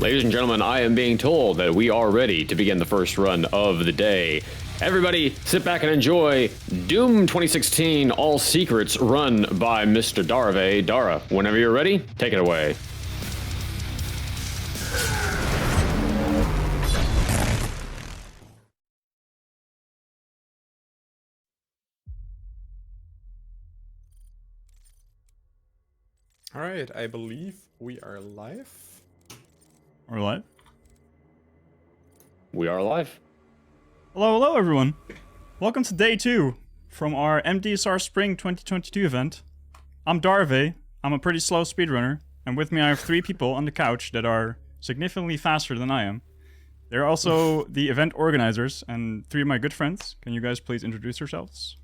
Ladies and gentlemen, I am being told that we are ready to begin the first run of the day. Everybody, sit back and enjoy Doom 2016 All Secrets run by Mr. Daravae. Dara, whenever you're ready, take it away. All right, I believe we are live. We're live? We are live. Hello everyone. Welcome to day 2 from our MDSR Spring 2022 event. I'm Daravae. I'm a pretty slow speedrunner, and with me I have 3 people on the couch that are significantly faster than I am. They're also the event organizers and 3 of my good friends. Can you guys please introduce yourselves?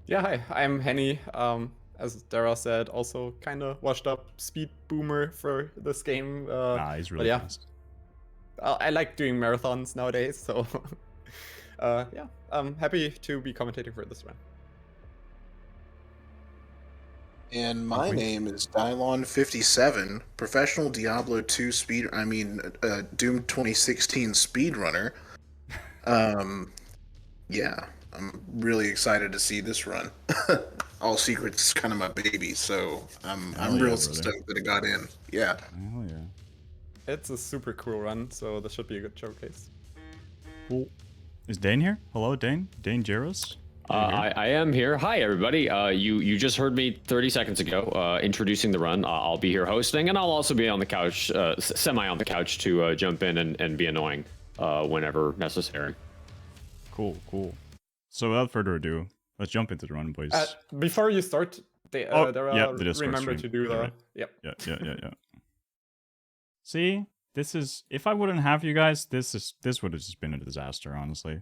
Yeah, hi, I'm Heny. As Dara said, also kind of washed up speed boomer for this game. He's really fast. I like doing marathons nowadays, so yeah, I'm happy to be commentating for this run. And my name is Dyelawn 57, professional Diablo 2 Doom 2016 speedrunner. Yeah, I'm really excited to see this run. All Secrets is kind of my baby, so I'm real stoked that it got in. Yeah. Oh yeah. It's a super cool run, so this should be a good showcase. Cool. Is Dane here? Hello, Dane? Danejerus? I am here. Hi, everybody. You just heard me 30 seconds ago introducing the run. I'll be here hosting, and I'll also be on the couch, semi on the couch to jump in and be annoying whenever necessary. Cool. So without further ado, let's jump into the run, boys. Before you start, remember stream. to do the... Right. Yep. Yeah. See, this is, if I wouldn't have you guys, this would have just been a disaster, honestly.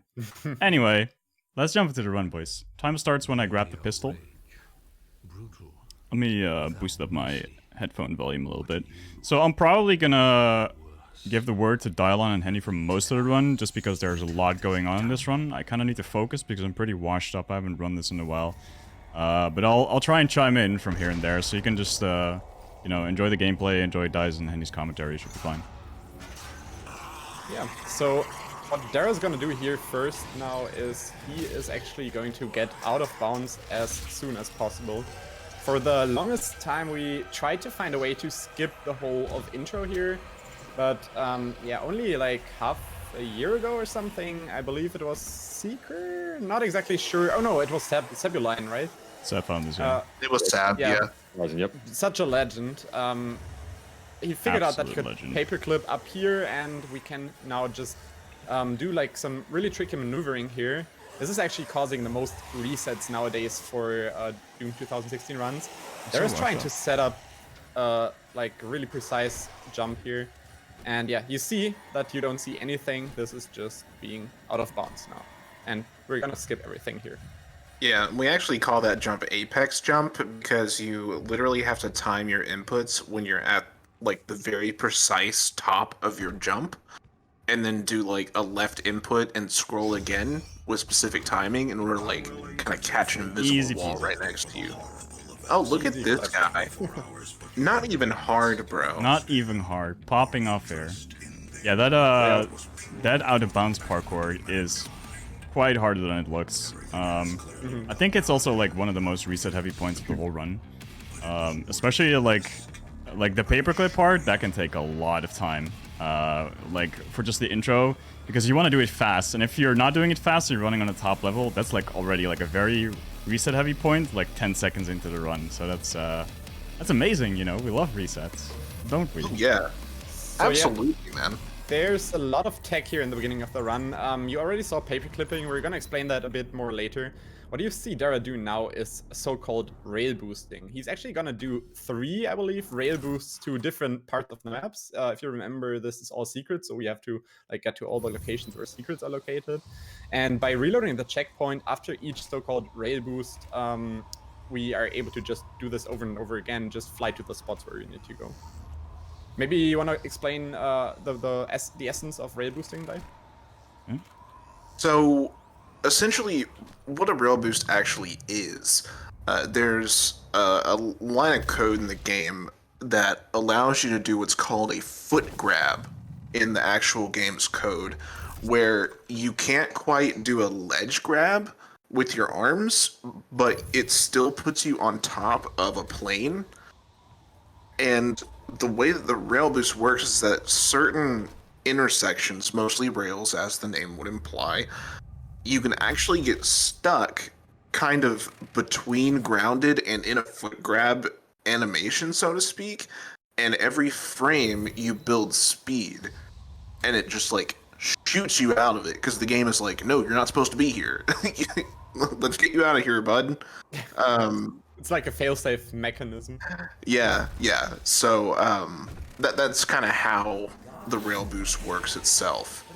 Anyway, let's jump into the run, boys. Time starts when I grab the pistol. Let me boost up my headphone volume a little bit. So I'm probably gonna give the word to Dyelawn and Heny for most of the run, just because there's a lot going on in this run. I kind of need to focus because I'm pretty washed up. I haven't run this in a while. But I'll try and chime in from here and there, so you can just enjoy the gameplay, enjoy Dyes and Heny's commentary. Should be fine. Yeah, so what Dara's gonna do here first now is he is actually going to get out of bounds as soon as possible. For the longest time we tried to find a way to skip the whole of intro here, but yeah, only like half a year ago or something, I believe it was Seeker? Not exactly sure. Oh no, it was Sebuline, right? Seb found this, yeah. It was Sab, yeah. Yep. Such a legend. He figured out that he could Absolute legend. paperclip up here, and we can now just do like some really tricky maneuvering here. This is actually causing the most resets nowadays for Doom 2016 runs. Dara's trying to set up like a really precise jump here. And yeah, you see that you don't see anything. This is just being out of bounds now. And we're gonna skip everything here. Yeah, we actually call that jump Apex Jump because you literally have to time your inputs when you're at like the very precise top of your jump, and then do like a left input and scroll again with specific timing in order to like kind of catch an invisible wall right next to you. Oh, look at this guy. Not even hard, bro. Not even hard. Popping off air. Yeah, that out of bounds parkour is quite harder than it looks. I think it's also like one of the most reset heavy points of the whole run. Especially like the paperclip part, that can take a lot of time. Like for just the intro, because you want to do it fast, and if you're not doing it fast, you're running on a top level. That's like already like a very reset heavy point, like 10 seconds into the run. So that's amazing. You know, we love resets, don't we? Yeah, So, absolutely, man. There's a lot of tech here in the beginning of the run. You already saw paperclipping. We're gonna explain that a bit more later. What you see Dara do now is so-called rail boosting. He's actually gonna do 3, I believe, rail boosts to different parts of the maps. If you remember, this is all secrets, so we have to like get to all the locations where secrets are located. And by reloading the checkpoint after each so-called rail boost, we are able to just do this over and over again, just fly to the spots where you need to go. Maybe you want to explain the essence of rail boosting, Dai? So, essentially, what a rail boost actually is, there's a line of code in the game that allows you to do what's called a foot grab in the actual game's code, where you can't quite do a ledge grab with your arms, but it still puts you on top of a plane. And the way that the rail boost works is that certain intersections, mostly rails as the name would imply, you can actually get stuck kind of between grounded and in a foot grab animation, so to speak. And every frame you build speed, and it just like shoots you out of it because the game is like, no, you're not supposed to be here. Let's get you out of here, bud. It's like a failsafe mechanism. Yeah. So that's kind of how the rail boost works itself.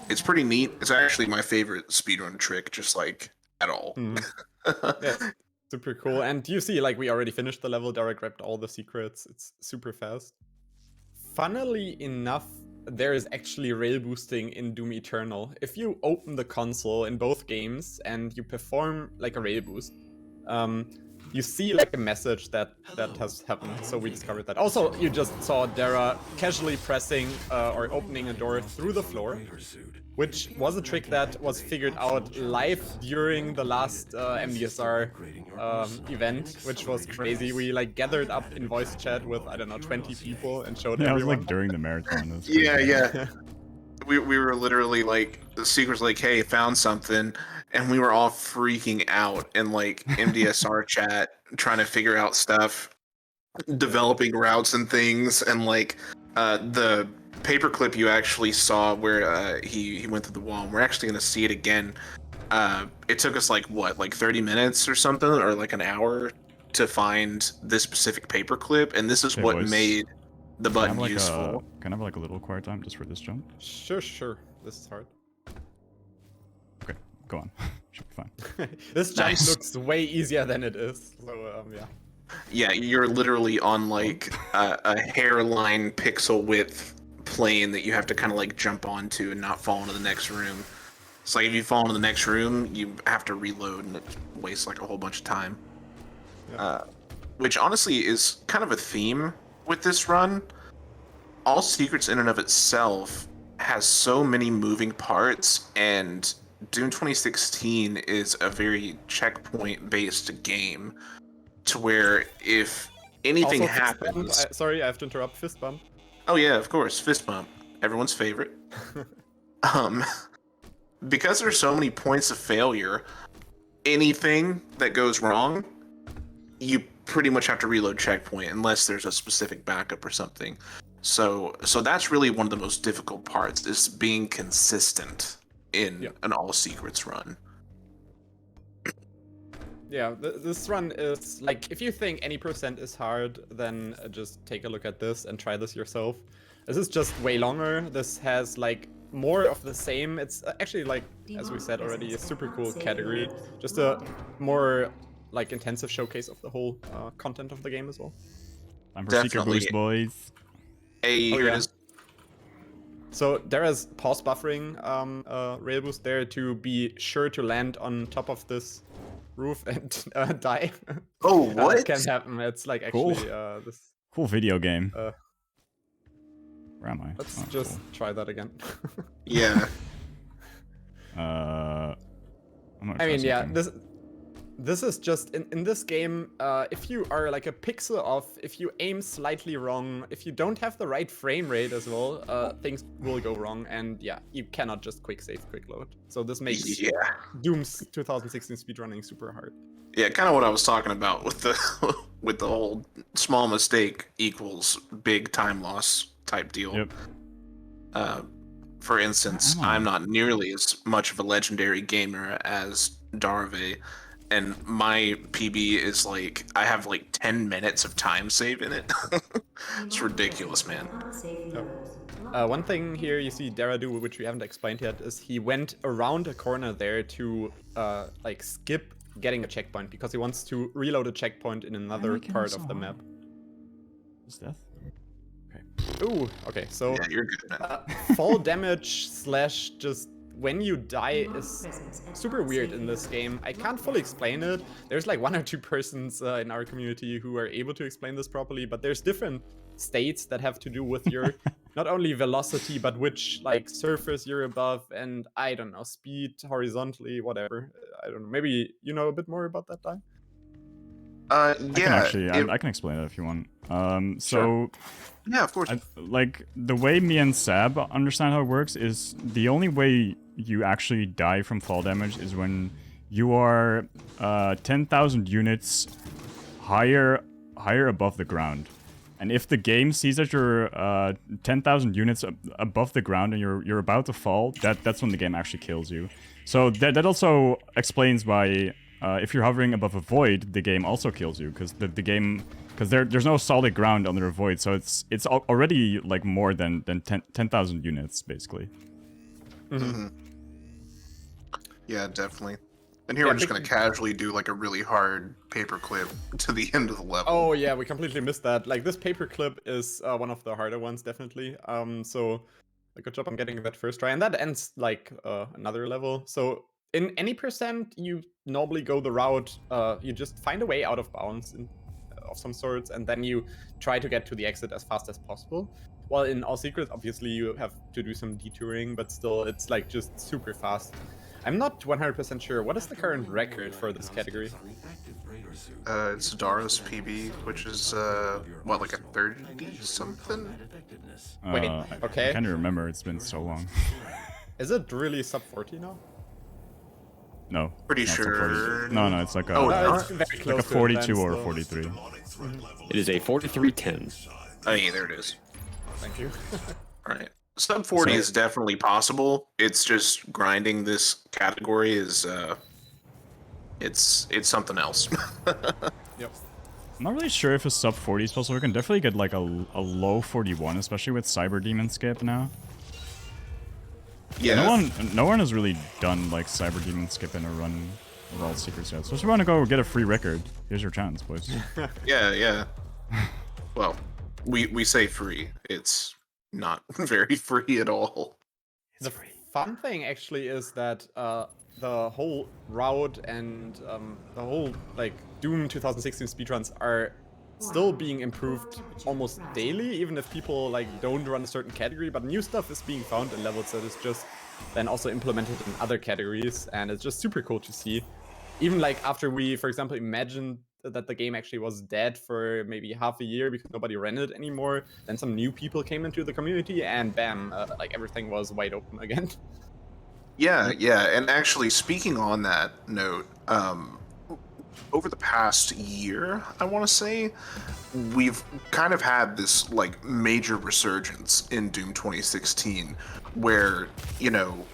It's pretty neat. It's actually my favorite speedrun trick, just like at all. Yeah, super cool. And you see, like, we already finished the level. Dara grabbed all the secrets. It's super fast. Funnily enough, there is actually rail boosting in Doom Eternal. If you open the console in both games and you perform like a rail boost, you see like a message that has happened. So we discovered that. Also, you just saw Dara casually pressing or opening a door through the floor, which was a trick that was figured out live during the last MDSR event, which was crazy. We like gathered up in voice chat with, I don't know, 20 people and showed Yeah, it was everyone. like during the marathon. Yeah. We were literally like, the secret's like, hey, found something, and we were all freaking out in like MDSR chat, trying to figure out stuff, developing routes and things, and like the paperclip you actually saw where he went through the wall, and we're actually going to see it again. It took us like 30 minutes or something, or like an hour to find this specific paperclip, and this is Okay, what boys. made the button useful. Can I have like a little quiet time just for this jump? Sure. This is hard. Okay, go on. Should be fine. This jump Nice. looks way easier than it is. So yeah. Yeah, you're literally on like a hairline pixel width plane that you have to kind of like jump onto and not fall into the next room. It's like if you fall into the next room, you have to reload, and it wastes like a whole bunch of time. Yeah. Which honestly is kind of a theme with this run. All Secrets in and of itself has so many moving parts, and Doom 2016 is a very checkpoint-based game, to where if anything Also, fist happens... bump. Sorry, I have to interrupt. Fist bump. Oh yeah, of course, fist bump. Everyone's favorite. Because there's so many points of failure, anything that goes wrong, you pretty much have to reload checkpoint unless there's a specific backup or something. So that's really one of the most difficult parts, is being consistent in an All Secrets run. Yeah, this run is like, if you think any percent is hard, then just take a look at this and try this yourself. This is just way longer. This has like more of the same. It's actually, like, as we said already, a super cool category. Just a more like intensive showcase of the whole content of the game as well. Time for secret boost, boys. Hey, here it is. So there is pause buffering rail boost there to be sure to land on top of this roof and die. Oh, what? It can happen. It's like actually this cool video game. Where am I? Let's just try that again. Yeah. I'm gonna I try mean, yeah, something. this is just in this game. If you are like a pixel off, if you aim slightly wrong, if you don't have the right frame rate as well, things will go wrong, and yeah, you cannot just quick save, quick load. So this makes Doom's 2016 speedrunning super hard. Yeah, kind of what I was talking about with the with the whole small mistake equals big time loss type deal. Yep. For instance, I'm not nearly as much of a legendary gamer as Daravae, and my PB is like, I have like 10 minutes of time saved in it. It's ridiculous, man. One thing here you see Dara do, which we haven't explained yet, is he went around a corner there to like skip getting a checkpoint because he wants to reload a checkpoint in another part of the map. Is death? Ooh, okay, so Yeah, you're good, man. fall damage slash just when you die is super weird in this game. I can't fully explain it. There's like 1 or 2 persons in our community who are able to explain this properly, but there's different states that have to do with your not only velocity but which like surface you're above, and I don't know, speed horizontally, whatever. I don't know. Maybe you know a bit more about that, Dai? I can actually, I can explain it if you want. So, yeah, of course. Like, the way me and Sab understand how it works is the only way you actually die from fall damage is when you are 10,000 units higher above the ground. And if the game sees that you're 10,000 units above the ground and you're about to fall, that's when the game actually kills you. So that also explains why if you're hovering above a void, the game also kills you, because the game, because there's no solid ground under a void, so it's already like more than 10,000 units basically. Mm-hmm. Yeah, definitely. And here we're just gonna casually do like a really hard paperclip to the end of the level. Oh yeah, we completely missed that. Like this paperclip is one of the harder ones, definitely. So a good job on getting that first try, and that ends like another level. So in any percent, you normally go the route. You just find a way out of bounds of some sorts, and then you try to get to the exit as fast as possible. While in All Secrets, obviously you have to do some detouring, but still, it's like just super fast. I'm not 100% sure. What is the current record for this category? It's Dara's PB, which is, what, like a 30-something? Wait, okay. I can't remember, it's been so long. Is it really sub 40 now? No. Pretty sure. No, it's like a, it's very close like a to it 42 then, or still. 43. It is a 43-10. Oh, yeah, there it is. Thank you. Alright. Sub 40 is definitely possible. It's just grinding this category is, it's something else. Yep. I'm not really sure if a sub 40 is possible. We can definitely get like a low 41, especially with Cyber Demon skip now. Yeah. No one has really done like Cyber Demon skip in a run of All Secrets yet. So if you want to go get a free record, here's your chance, boys. Yeah. Well, we say free. It's not very free at all. The fun thing actually is that the whole route and the whole like Doom 2016 speedruns are still being improved almost daily, even if people like don't run a certain category, but new stuff is being found in levels that is just then also implemented in other categories, and it's just super cool to see. Even like after we, for example, imagined that the game actually was dead for maybe half a year because nobody ran it anymore, then some new people came into the community and bam, like everything was wide open again. Yeah, and actually speaking on that note, over the past year, I want to say, we've kind of had this like major resurgence in Doom 2016 where, you know,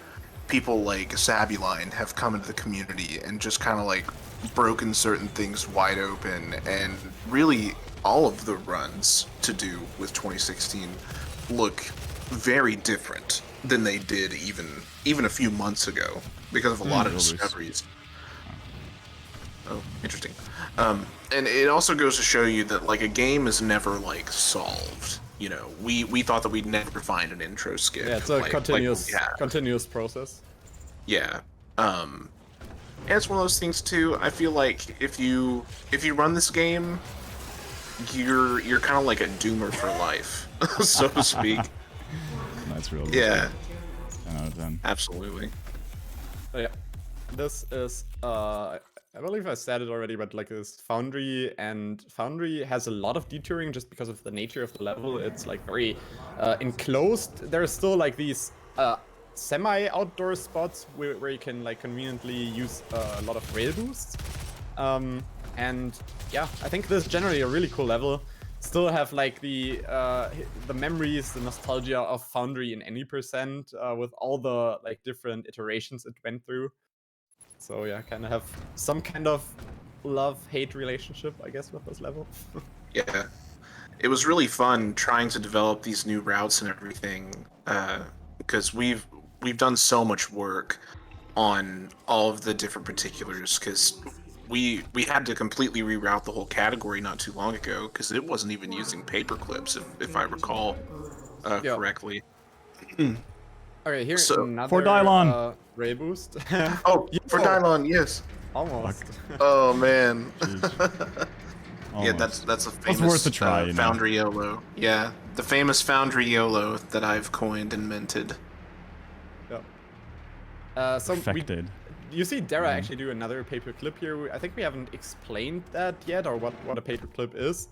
people like Sabuline have come into the community and just kind of like broken certain things wide open, and really all of the runs to do with 2016 look very different than they did even a few months ago because of a lot of discoveries. Oh, interesting. And it also goes to show you that like a game is never like solved. You know, we thought that we'd never find an intro skip. Yeah, it's a like, continuous process. Yeah. And it's one of those things too. I feel like if you run this game, you're kind of like a doomer for life, so to speak. That's real. Yeah. 10 out of 10. Absolutely. But yeah, this is I believe I said it already, but like this Foundry, and Foundry has a lot of detouring just because of the nature of the level. It's like very enclosed. There are still like these semi-outdoor spots where you can like conveniently use a lot of rail boosts. And yeah, I think this is generally a really cool level. Still have like the memories, the nostalgia of Foundry in any percent, with all the like different iterations it went through. So yeah, kind of have some kind of love-hate relationship, I guess, with this level. Yeah. It was really fun trying to develop these new routes and everything, because we've done so much work on all of the different particulars, because we had to completely reroute the whole category not too long ago, because it wasn't even using paper clips, if I recall correctly. Okay, here's So, another for Dyelawn. ray boost. Oh, for Dyelawn, yes. Almost. Oh man. Yeah, Almost. that's a famous worth a try, you know. Foundry YOLO. Yeah, the famous Foundry YOLO that I've coined and minted. Yeah. So Perfected. you see Dara actually do another paperclip here. I think we haven't explained that yet, or what a paperclip is.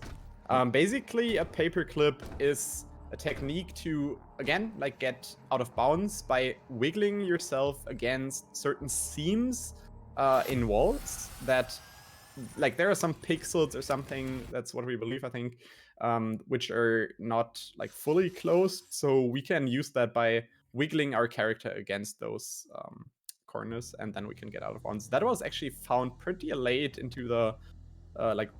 Basically, a paperclip is a technique to, again, like get out of bounds by wiggling yourself against certain seams in walls that, like, there are some pixels or something, that's what we believe, I think, which are not like fully closed. So we can use that by wiggling our character against those corners, and then we can get out of bounds. That was actually found pretty late into the like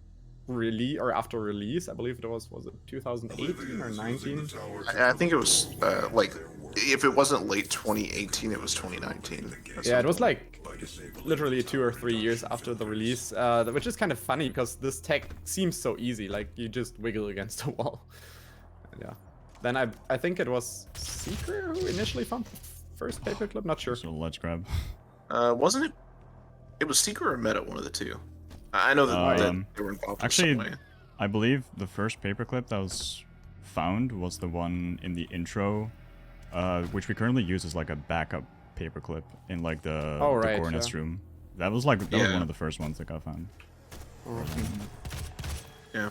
release, or after release. I believe it was it 2018 or 19? I think it was like, if it wasn't late 2018, it was 2019. Yeah, it was like literally 2 or 3 years after the release, which is kind of funny because this tech seems so easy. Like, you just wiggle against a wall. And yeah. Then I think it was Secret who initially found the first paperclip. Not sure. So let's grab. Wasn't it? It was Secret or Meta, one of the two. I know that, that they were involved actually, in some way. I believe the first paperclip that was found was the one in the intro, which we currently use as like a backup paperclip in like the core nest room. That was like was one of the first ones that got found. Yeah.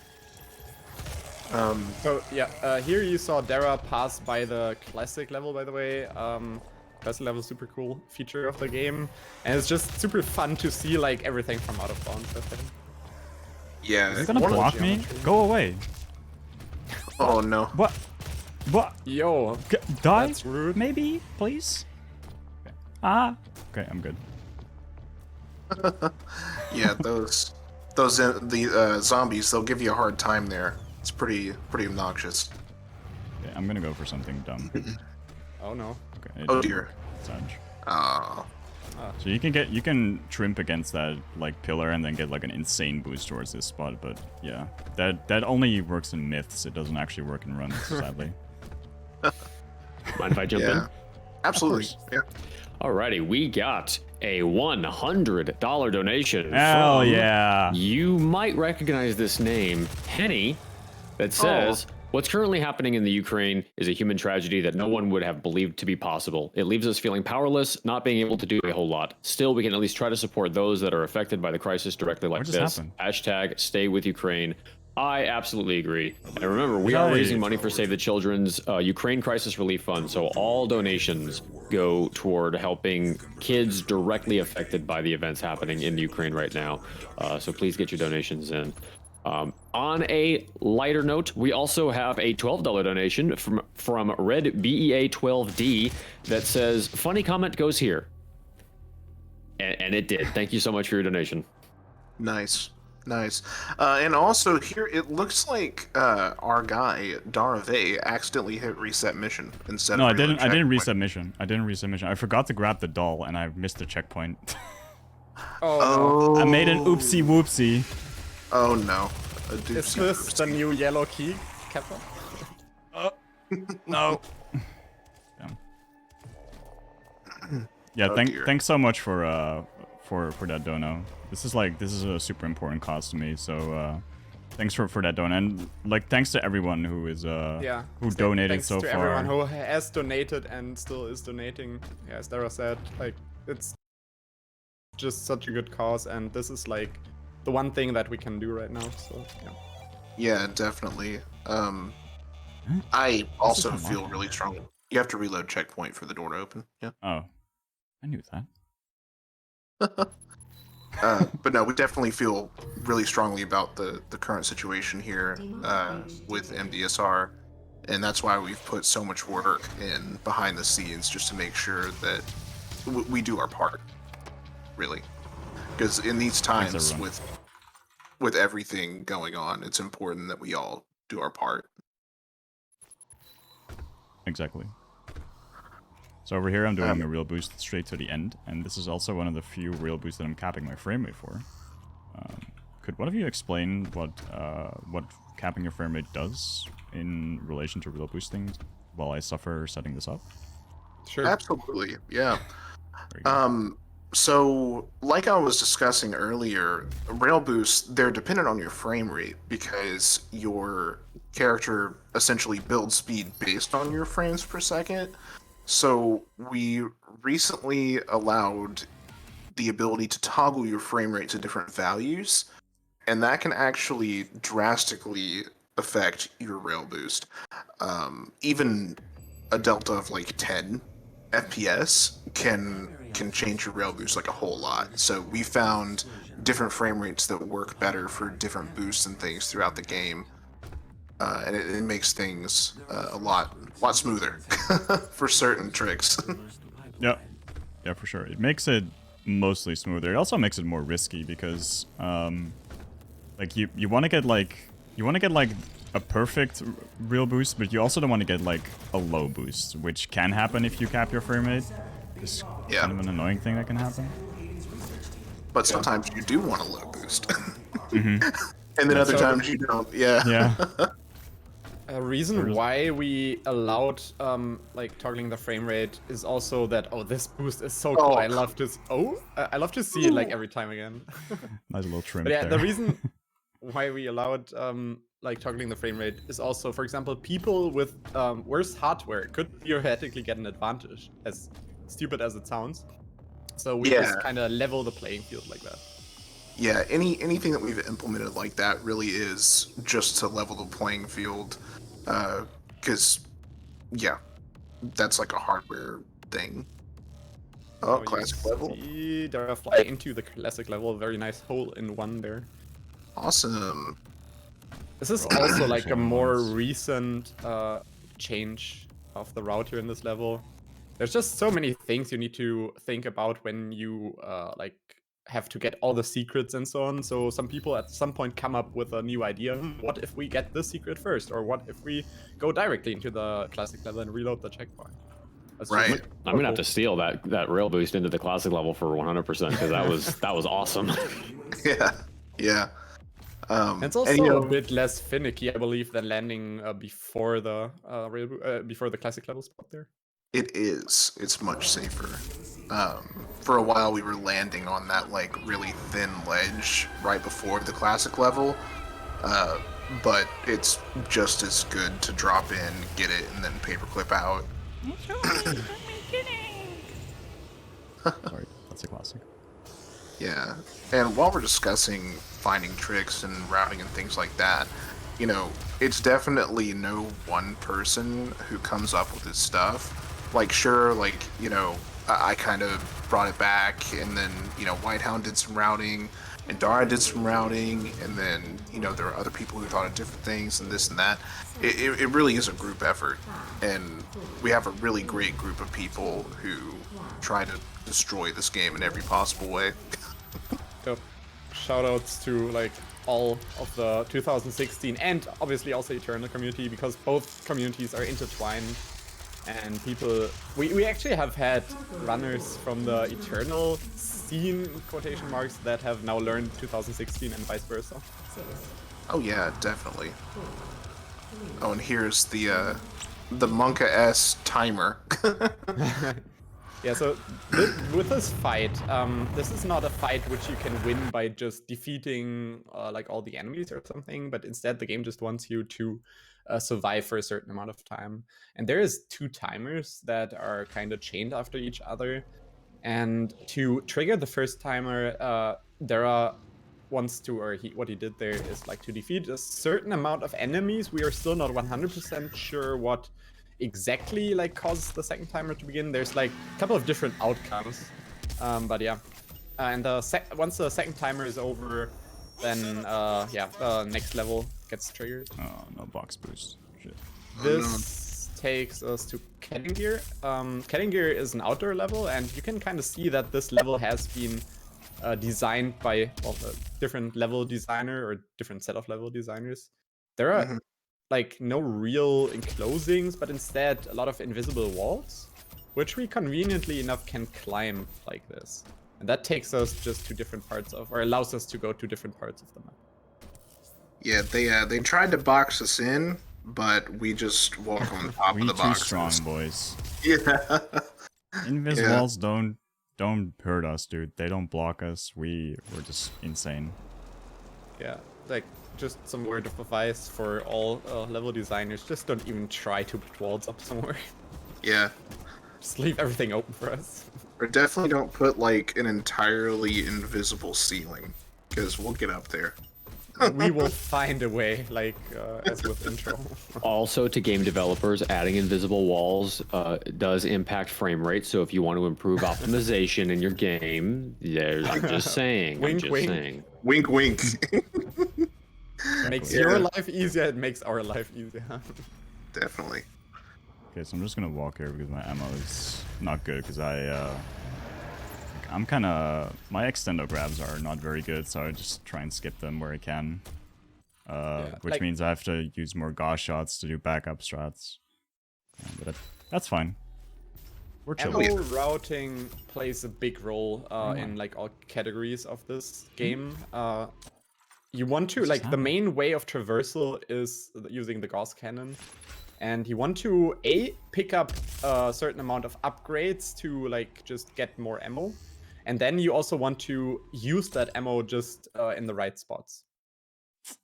So yeah, here you saw Dara pass by the classic level, by the way. Classic level, super cool feature of the game, and it's just super fun to see like everything from out of bounds. I think. Yeah. Is it gonna block me? Go away. Oh no. What? What? Yo, Die? that's rude. Maybe, please. Okay. Ah. Okay, I'm good. Yeah, those zombies, they'll give you a hard time there. It's pretty obnoxious. Okay, I'm gonna go for something dumb. Oh no. Okay. Oh dear. Edge. Oh. So you can trimp against that like pillar and then get like an insane boost towards this spot, but yeah, that only works in myths. It doesn't actually work in runs, sadly. Mind if I jump in? Absolutely. Yeah. Alrighty, we got a $100 donation. Hell from, yeah! You might recognize this name, Heny, that says, what's currently happening in the Ukraine is a human tragedy that no one would have believed to be possible. It leaves us feeling powerless, not being able to do a whole lot. Still, we can at least try to support those that are affected by the crisis directly like What this. just happened? Hashtag stay with Ukraine. I absolutely agree. And remember, we are raising money for Save the Children's Ukraine Crisis Relief Fund, so all donations go toward helping kids directly affected by the events happening in Ukraine right now. So please get your donations in. On a lighter note, we also have a $12 donation from Red BEA12D that says, funny comment goes here. And it did. Thank you so much for your donation. Nice. Nice. And also here, it looks like our guy, Daravae, accidentally hit reset mission instead No, of I didn't. I checkpoint. didn't reset mission. I didn't reset mission. I forgot to grab the doll and I missed the checkpoint. Oh, I made an oopsie whoopsie. Oh no. no. Is this the new yellow key, Kappa? No. Yeah. Oh, Thanks so much for that dono. This is a super important cause to me. So thanks for that dono, and like thanks to everyone who is who donated thanks so to far. everyone who has donated and still is donating. Yeah, as Dara said, like it's just such a good cause, and this is like the one thing that we can do right now. So yeah. Yeah, definitely. I also feel really strong. You have to reload checkpoint for the door to open. Yeah. Oh, I knew that. But no, we definitely feel really strongly about the current situation here with MDSR, and that's why we've put so much work in behind the scenes just to make sure that we do our part, really. Because in these times with everything going on, it's important that we all do our part. Exactly. So over here I'm doing a real boost straight to the end, and this is also one of the few real boosts that I'm capping my frame rate for. Could one of you explain what capping your frame rate does in relation to real boosting while I suffer setting this up? Sure. Absolutely, yeah. So, like I was discussing earlier, rail boosts, they're dependent on your frame rate because your character essentially builds speed based on your frames per second. So, we recently allowed the ability to toggle your frame rate to different values, and that can actually drastically affect your rail boost. Even a delta of like 10 FPS can change your rail boost like a whole lot. So we found different frame rates that work better for different boosts and things throughout the game, and it makes things a lot smoother for certain tricks. Yeah, yeah, for sure. It makes it mostly smoother. It also makes it more risky because, like you want to get like a perfect real boost, but you also don't want to get like a low boost, which can happen if you cap your frame rate. It's kind of an annoying thing that can happen. But sometimes you do want a low boost, and then other times you don't. Yeah. A reason why we allowed like toggling the frame rate is also that this boost is so cool. I love to I love to see it like every time again. Nice little trim. But yeah, there. the reason why we allowed like toggling the frame rate is also, for example, people with worse hardware could theoretically get an advantage, as stupid as it sounds. So we just kind of level the playing field like that. Yeah, anything that we've implemented like that really is just to level the playing field, because that's like a hardware thing. Oh, classic level. Daravae fly into the classic level. Very nice hole in one there. Awesome. This is also like a more recent change of the route here in this level. There's just so many things you need to think about when you like have to get all the secrets and so on. So some people at some point come up with a new idea. What if we get this secret first? Or what if we go directly into the classic level and reload the checkpoint? Right. I'm gonna have to steal that rail boost into the classic level for 100% because that was awesome. Yeah. It's also a bit less finicky, I believe, than landing before the before the classic level spot there. It is. It's much safer. For a while, we were landing on that like really thin ledge right before the classic level, but it's just as good to drop in, get it, and then paperclip out. Sorry, that's a classic. Yeah, and while we're discussing finding tricks and routing and things like that, you know, it's definitely no one person who comes up with this stuff. Like, sure, like, you know, I kind of brought it back, and then, you know, Whitehound did some routing, and Dara did some routing, and then, you know, there are other people who thought of different things and this and that. It really is a group effort, and we have a really great group of people who try to destroy this game in every possible way. Yep. Shoutouts to like all of the 2016 and obviously also Eternal community, because both communities are intertwined. And people, we actually have had runners from the Eternal scene, quotation marks, that have now learned 2016 and vice versa. So. Oh yeah, definitely. Oh, and here's the Monka S timer. Yeah, so with this fight, this is not a fight which you can win by just defeating like all the enemies or something, but instead the game just wants you to survive for a certain amount of time. And there is 2 timers that are kind of chained after each other. And to trigger the first timer, Dara wants to, or what he did there is like to defeat a certain amount of enemies. We are still not 100% sure what exactly like causes the second timer to begin. There's like a couple of different outcomes, but yeah. And once the second timer is over, then next level gets triggered. Oh, no box boost. Shit. This takes us to Danejerus. Danejerus is an outdoor level, and you can kind of see that this level has been designed by a different level designer or different set of level designers. There are like no real enclosings, but instead a lot of invisible walls, which we conveniently enough can climb like this. And that takes us just to different parts of, or allows us to go to different parts of the map. Yeah, they tried to box us in, but we just walk on top of the box. We too strong, boys. Yeah. Invis walls don't don't hurt us, dude. They don't block us. We're just insane. Yeah, like just some word of advice for all level designers: just don't even try to put walls up somewhere. Yeah. Just leave everything open for us. Or definitely don't put like an entirely invisible ceiling, because we'll get up there. We will find a way, like as with intro. Also, to game developers, adding invisible walls does impact frame rate. So if you want to improve optimization in your game, I'm just saying. Wink, I'm just wink. saying. Wink, wink. Makes Yeah. your life easier, it makes our life easier. Definitely. Okay, so I'm just gonna walk here because my ammo is not good. Because I'm kind of my extendo grabs are not very good, so I just try and skip them where I can. Which like- means I have to use more gauze shots to do backup strats. But that's fine. We're Ammo chilling. routing plays a big role in like all categories of this game. You want to, like, the main way of traversal is using the Gauss cannon. And you want to, pick up a certain amount of upgrades to, like, just get more ammo. And then you also want to use that ammo just in the right spots.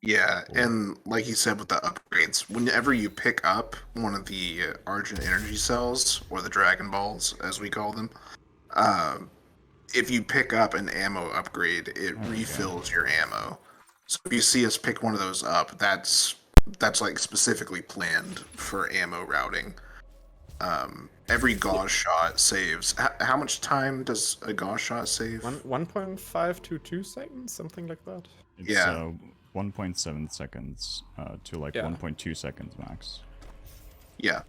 Yeah, and like you said with the upgrades, whenever you pick up one of the Argent Energy Cells, or the Dragon Balls, as we call them, if you pick up an ammo upgrade, it refills your ammo. So if you see us pick one of those up, that's like specifically planned for ammo routing. Every gauze shot saves. How much time does a gauze shot save? 1.5 to 2 seconds, something like that. It's, Yeah. 1.7 seconds to like Yeah. 1.2 seconds max. Yeah.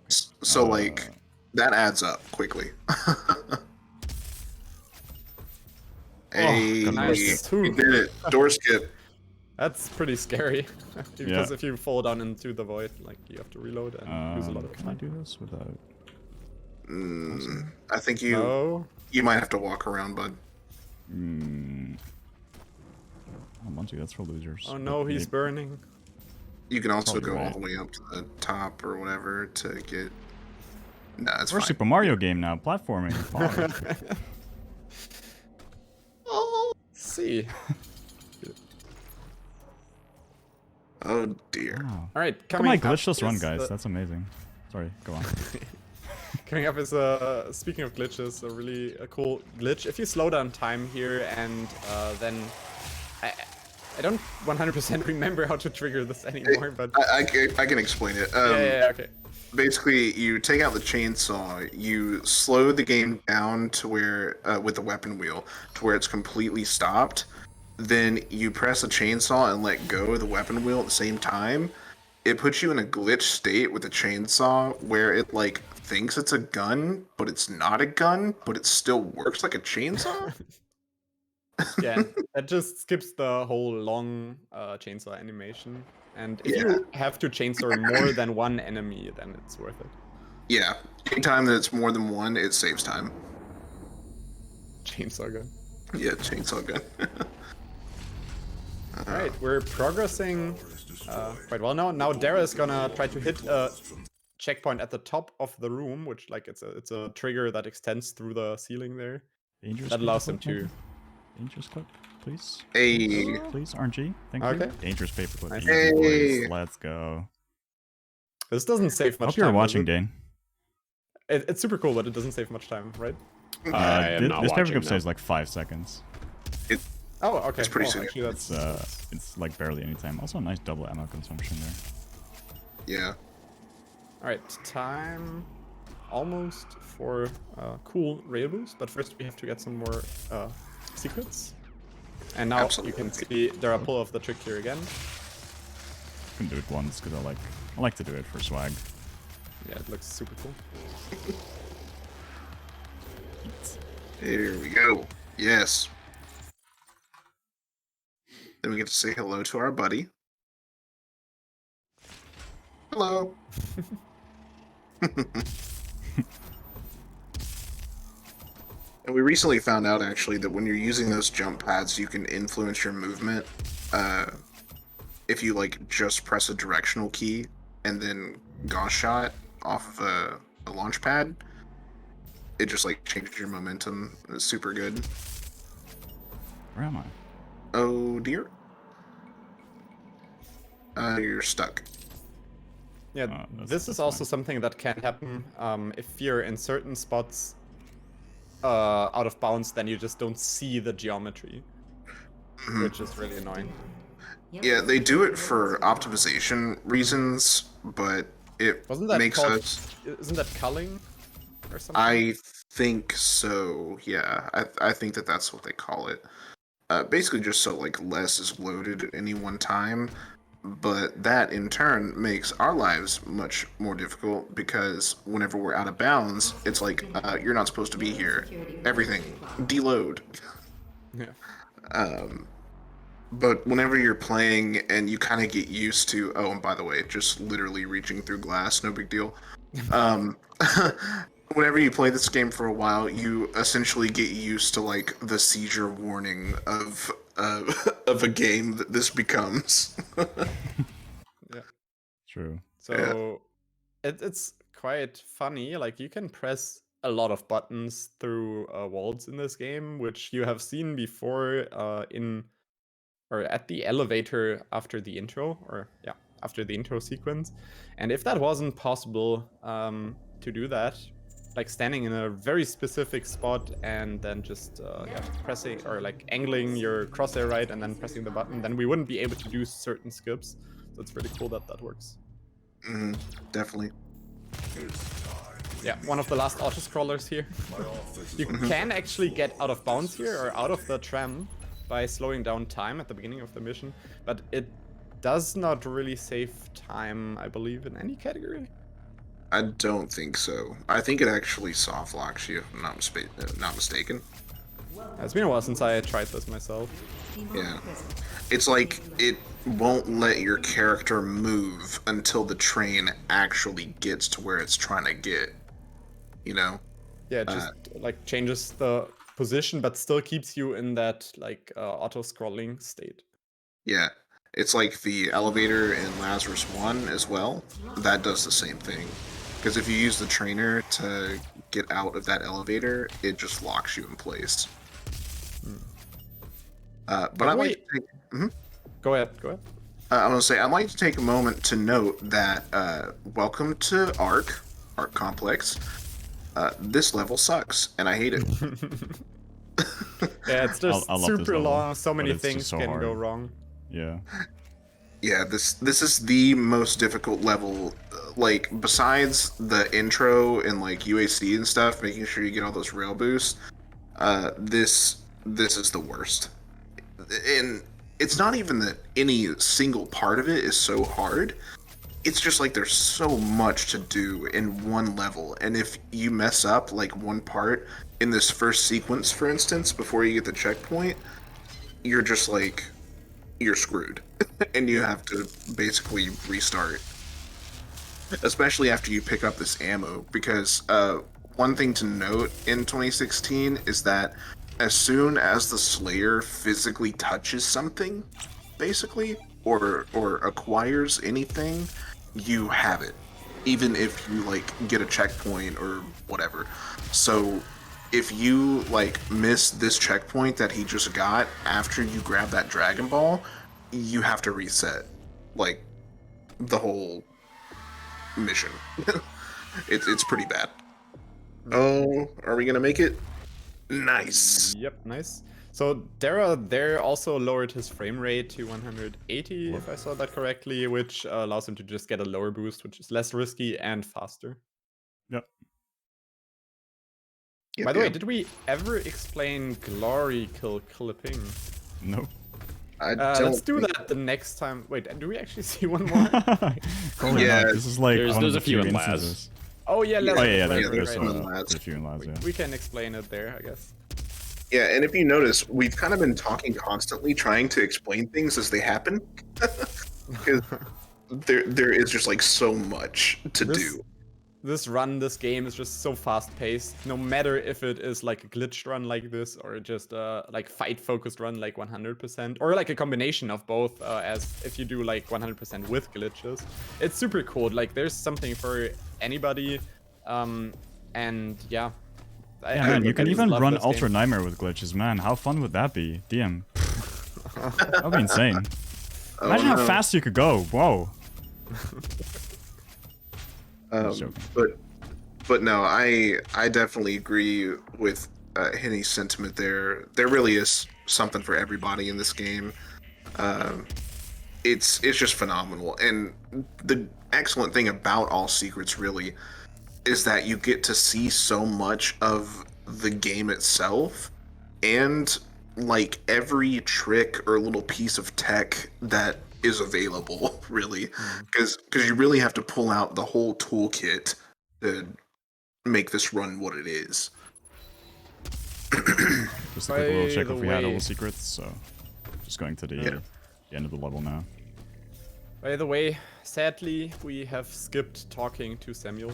So like that adds up quickly. Hey, nice. we did it. Door skip. That's pretty scary. Because if you fall down into the void, like, you have to reload and lose a lot of Can I time. do this without? I think you No. you might have to walk around, bud. I don't want to. That's for losers. Oh no, But he's maybe- burning. You can also Probably go all right. the way up to the top or whatever to get. No, it's We're a fine. Super Mario game now. Platforming. Fuck. See. Oh dear. Wow. All right, Look at coming my up glitchless run, is, guys. That's amazing. Sorry, go on. Coming up is speaking of glitches, a really cool glitch. If you slow down time here and then I don't 100% remember how to trigger this anymore, but I can explain it. yeah, okay. Basically, you take out the chainsaw, you slow the game down to where, with the weapon wheel, to where it's completely stopped. Then you press the chainsaw and let go of the weapon wheel at the same time. It puts you in a glitch state with the chainsaw where it, like, thinks it's a gun, but it's not a gun, but it still works like a chainsaw? Yeah, that just skips the whole long chainsaw animation. And if Yeah. you have to chainsaw more than one enemy, then it's worth it. Yeah. Anytime that it's more than one, it saves time. Chainsaw gun. Yeah, chainsaw gun. Alright, we're progressing quite well now. Now Dara is gonna try to hit a checkpoint at the top of the room, which, like, it's a trigger that extends through the ceiling there. Dangerous That allows him paperclip, to... maybe? Dangerous clip, please. Hey. Please, RNG. Thank Okay. you. Dangerous paperclip. Nice. Easy, Hey. boys. Let's go. This doesn't save much Hope you're time, does watching, it? Dane. It's super cool, but it doesn't save much time, right? I am not This watching, paperclip no. saves like 5 seconds. Oh, okay. It's pretty oh, soon. actually, that's... It's like barely any time. Also, a nice double ammo consumption there. Yeah. Alright, time almost for cool rail boost, but first we have to get some more secrets. And now Absolutely. you can see there are pull off the trick here again. I can do it once because I like to do it for swag. Yeah, it looks super cool. Here we go. Yes. Then we get to say hello to our buddy. Hello. And we recently found out, actually, that when you're using those jump pads, you can influence your movement. If you, like, just press a directional key and then gauze shot off of a launch pad, it just like changes your momentum. It's super good. Where am I? Oh dear. You're stuck. Yeah, That's this is also fine. something that can happen if you're in certain spots out of bounds, then you just don't see the geometry, which is really annoying. Yeah, they do it for optimization reasons, but it Wasn't that makes called? us. Isn't that culling or something? I think so. Yeah, I think that that's what they call it. Basically, just so like less is loaded at any one time. But that in turn makes our lives much more difficult because whenever we're out of bounds, it's like you're not supposed to be here. Everything deload. Yeah. But whenever you're playing and you kind of get used to, oh, and by the way, just literally reaching through glass, no big deal. Um, whenever you play this game for a while, you essentially get used to like the seizure warning of of a game that this becomes. Yeah. True. So it's quite funny. Like you can press a lot of buttons through walls in this game, which you have seen before in or at the elevator after the intro, or yeah, after the intro sequence. And if that wasn't possible to do that, like standing in a very specific spot and then just yeah, pressing or like angling your crosshair right and then pressing the button, then we wouldn't be able to do certain skips. So it's really cool that that works. Definitely. Yeah, one of the last auto-scrollers here. You can actually get out of bounds here or out of the tram by slowing down time at the beginning of the mission, but it does not really save time, I believe, in any category. I don't think so. I think it actually soft locks you, if I'm not mistaken. It's been a while since I tried this myself. Yeah. It's like it won't let your character move until the train actually gets to where it's trying to get. You know? Yeah, it just like changes the position, but still keeps you in that like auto-scrolling state. Yeah. It's like the elevator in Lazarus 1 as well. That does the same thing. Because if you use the trainer to get out of that elevator, it just locks you in place. But I'd like to take... Go ahead, go ahead. I want to say, I'd like to take a moment to note that welcome to Ark Complex. This level sucks, and I hate it. Yeah, it's just I love this super level, long. So many but it's just things so can go hard. wrong. Yeah. Yeah, this is the most difficult level. Like, besides the intro and like UAC and stuff, making sure you get all those rail boosts. This is the worst. And it's not even that any single part of it is so hard. It's just like there's so much to do in one level, and if you mess up like one part in this first sequence, for instance, before you get the checkpoint, you're just like, you're screwed. And you have to basically restart. Especially after you pick up this ammo, because one thing to note in 2016 is that as soon as the Slayer physically touches something, basically, or acquires anything, you have it, even if you like get a checkpoint or whatever. So if you like miss this checkpoint that he just got after you grab that Dragon Ball, you have to reset like the whole mission. It's pretty bad. Oh, are we gonna make it? Nice. Yep, nice. So Dara there also lowered his frame rate to 180, if I saw that correctly, which allows him to just get a lower boost, which is less risky and faster. Yep. By the way, did we ever explain glory kill clipping? Nope. Let's do that the next time. Wait, do we actually see one more? Probably Yeah, not. This is like there's one of the a few in Laz. instances. Oh yeah, Oh yeah, right, there's right, some right. Laz. a few in Laz, yeah. We can explain it there, I guess. Yeah, and if you notice, we've kind of been talking constantly, trying to explain things as they happen, because there is just like so much to do. This game is just so fast paced. No matter if it is like a glitched run like this, or just like fight focused run like 100%, or like a combination of both, as if you do like 100% with glitches. It's super cool. Like there's something for anybody, and yeah, Yeah, man, you can just even love run this Ultra game. Nightmare with glitches, man. How fun would that be? DM. That would be insane. Imagine how fast you could go. Whoa. Just joking. But no, I definitely agree with Henny's sentiment there. There really is something for everybody in this game. It's just phenomenal, and the excellent thing about All Secrets really is that you get to see so much of the game itself, and like every trick or little piece of tech that is available, really, because you really have to pull out the whole toolkit to make this run what it is. Just a quick little check By if the we had all way- the secrets, so just going to the end of the level now. By the way, sadly, we have skipped talking to Samuel.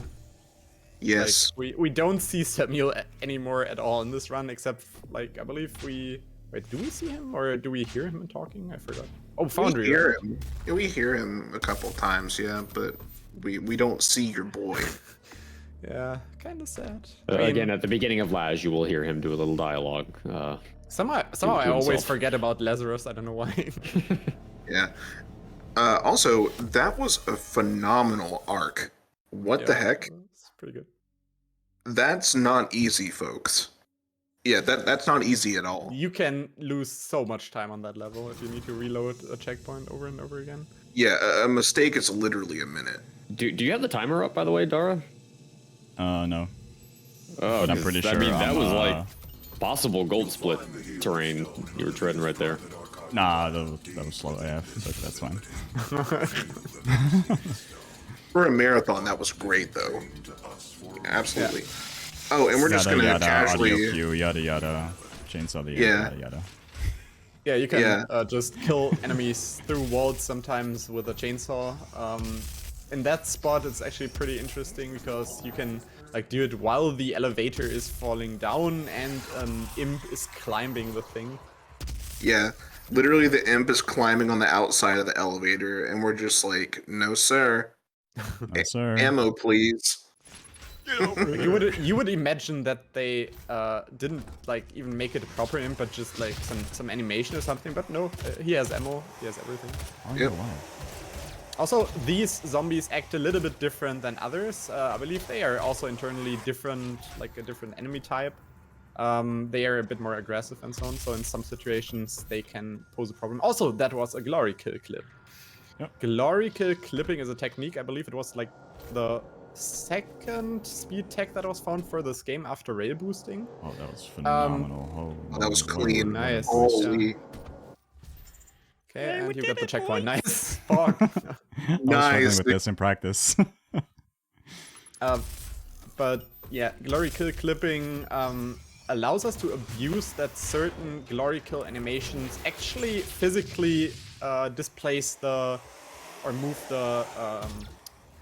Yes. Like, we don't see Samuel anymore at all in this run, except, like, I believe we... Wait, do we see him, or do we hear him talking? I forgot. Oh, Foundry. We hear him. Yeah, we hear him a couple times, yeah, but we don't see your boy. Yeah, kind of sad. Again, at the beginning of Laz, you will hear him do a little dialogue. Somehow to I always himself. forget about Lazarus. I don't know why. Yeah. Also, that was a phenomenal arc. What the heck? It's pretty good. That's not easy, folks. Yeah, that's not easy at all. You can lose so much time on that level if you need to reload a checkpoint over and over again. Yeah, a mistake is literally a minute. Do you have the timer up, by the way, Dara? No. Oh, But I'm pretty sure I mean, that I'm, was like possible gold split terrain you were treading right there. Nah, that was slow AF, but that's fine. For a marathon, that was great, though. Absolutely. Oh, and we're just Yada gonna yada, casually. audio cue, yada yada, chainsaw the Yeah. yada yada. Yeah, you can Yeah. just kill enemies through walls sometimes with a chainsaw. In that spot, it's actually pretty interesting because you can like do it while the elevator is falling down and an imp is climbing the thing. Yeah, literally the imp is climbing on the outside of the elevator, and we're just like, no, sir. No, sir. Ammo, please. You would imagine that they didn't like even make it a proper imp, but just like some animation or something. But no, he has ammo. He has everything. Oh, Yep. wow. Also, these zombies act a little bit different than others. I believe they are also internally different, like a different enemy type. They are a bit more aggressive and so on. So in some situations, they can pose a problem. Also, that was a glory kill clip. Yep. Glory kill clipping is a technique. I believe it was like the second speed tech that was found for this game after rail boosting. Oh, that was phenomenal. Oh, that was Holy clean. nice. Holy. Okay, and you got the checkpoint. Nice. Fuck. I was struggling Nice. with this in practice. But yeah, glory kill clipping allows us to abuse that certain glory kill animations actually physically displace the or move the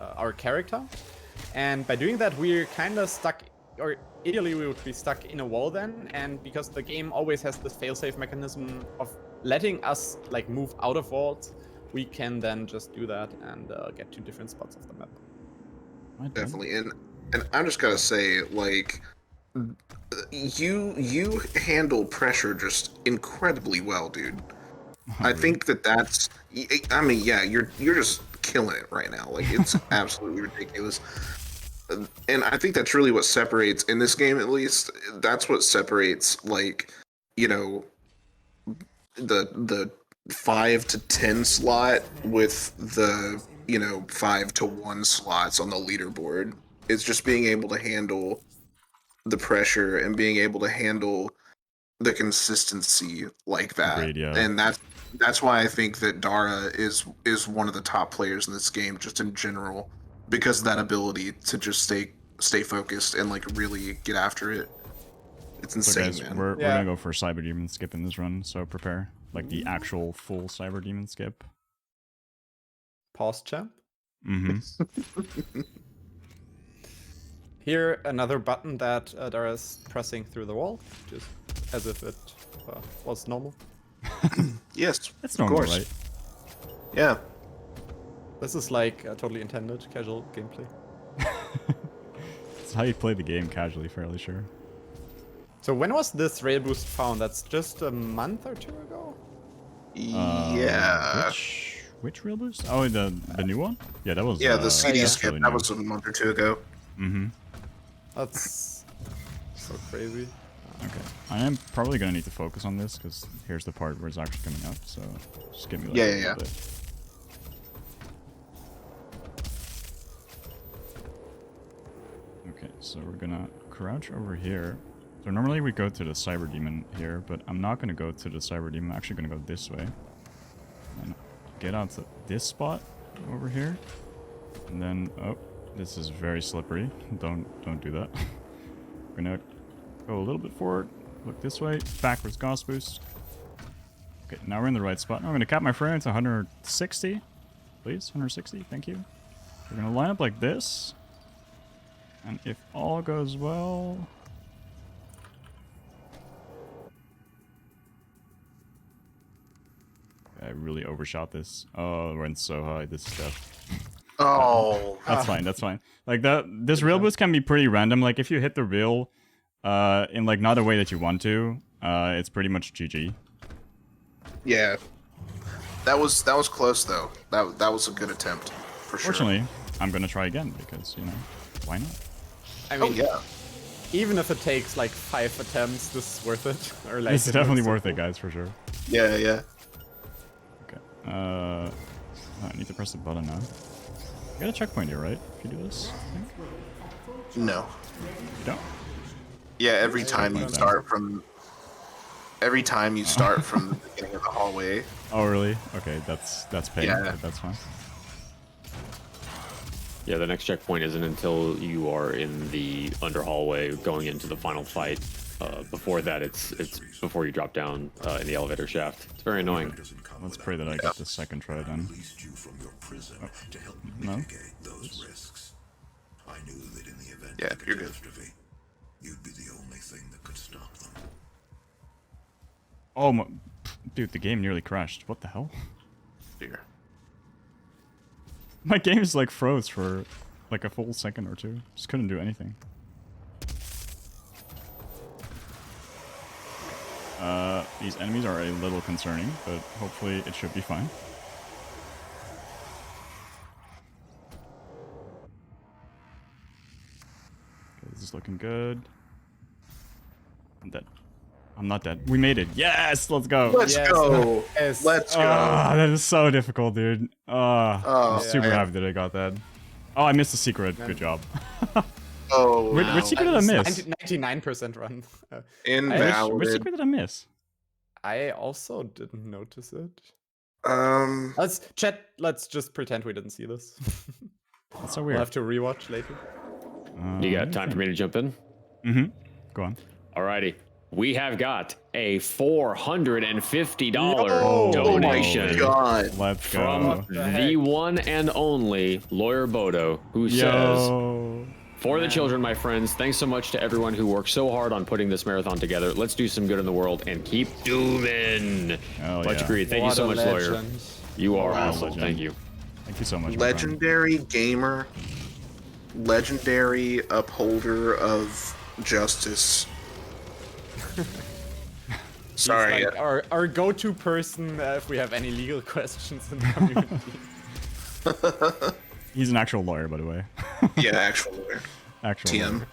our character, and by doing that we're kind of stuck, or ideally we would be stuck in a wall then, and because the game always has this failsafe mechanism of letting us like move out of walls, we can then just do that and get to different spots of the map. Definitely. And I'm just gotta say, like, you handle pressure just incredibly well, dude. I think that's. I mean, yeah, you're just killing it right now. Like, it's absolutely ridiculous. And I think that's really what separates, in this game at least, that's what separates, like, you know, the 5 to 10 slot with the, you know, 5 to 1 slots on the leaderboard. It's just being able to handle the pressure and being able to handle the consistency like that. Agreed, yeah. And that's why I think that Dara is one of the top players in this game, just in general, because of that ability to just stay focused and like really get after it. It's So insane, guys, man. we're Yeah. gonna go for Cyber Demon skip in this run, so prepare. Like the actual full Cyber Demon skip. Pause champ. Mm-hmm. Here, another button that Dara's pressing through the wall, just as if it was normal. Yes, That's of normal, course. right? Yeah. This is like totally intended casual gameplay. It's how you play the game casually, fairly sure. So when was this rail boost found? That's just a month or two ago? Yeah. Which real boost? Oh, the new one? Yeah, that was. Yeah, the CD yeah. skip, really that new. was a month or two ago. Mm-hmm. That's so crazy. Okay. I am probably gonna need to focus on this because here's the part where it's actually coming up. So just give me like Yeah, a yeah, little yeah. bit. Okay, so we're gonna crouch over here. So normally we go to the Cyber Demon here, but I'm not gonna go to the Cyber Demon. I'm actually gonna go this way. And get out to this spot over here. And then, oh, this is very slippery. Don't do that. We're gonna go a little bit forward. Look this way. Backwards Gauss boost. Okay, now we're in the right spot. Now I'm gonna cap my frame to 160. Please, 160, thank you. We're gonna line up like this. And if all goes well... I really overshot this. Oh, it went so high. This is death. Oh. That's fine, that's fine. Like, this rail boost can be pretty random. Like, if you hit the rail in, like, not a way that you want to, it's pretty much GG. Yeah. That was close, though. That was a good attempt, for sure. Fortunately, I'm gonna try again, because, you know, why not? I Oh, mean, yeah. even if it takes like 5 attempts, this is worth it. Or like It's it definitely looks so worth it, cool. guys, for sure. Yeah, yeah. Okay. I need to press the button now. You got a checkpoint here, right? If you do this, I think? No. You don't? Yeah, every time you start from... Every time you start from the beginning of the hallway. Oh, really? Okay, that's pain. Yeah. But that's fine. Yeah, the next checkpoint isn't until you are in the under hallway going into the final fight. Before that, it's before you drop down in the elevator shaft. It's very annoying. Let's pray that I get the second try then. Oh. No? Yeah, you're good. You'd be the only thing that could stop them. Oh, my, dude, the game nearly crashed. What the hell? Here. My game's like froze for like a full second or two. Just couldn't do anything. These enemies are a little concerning, but hopefully it should be fine. Okay, this is looking good. I'm dead. I'm not dead. We made it. Yes! Let's go! Let's Yes. go. Yes. Let's go. Ah, that is so difficult, dude. I'm super yeah. happy that I got that. Oh, I missed the secret. Good job. Oh, Which no. secret did I miss? 99% run. Invalid. Which secret did I miss? I also didn't notice it. Let's just pretend we didn't see this. That's so We'll weird. have to rewatch later. You got time for me to jump in? Mm-hmm. Go on. Alrighty. We have got a $450 Yo! donation Oh my God. Let's from go. the one and only Lawyer Bodo, who says, Yo. "For the children, my friends, thanks so much to everyone who worked so hard on putting this marathon together. Let's do some good in the world and keep dooming." Hell Much yeah. agreed. Thank you What so a much, Lawyer. legend. You are Wow, awesome. legend. Thank you. Thank you so much. my friend. Legendary gamer. Legendary upholder of justice. Sorry. Like our go-to person if we have any legal questions in the community. He's an actual lawyer, by the way. Yeah, actual lawyer. Actual TM.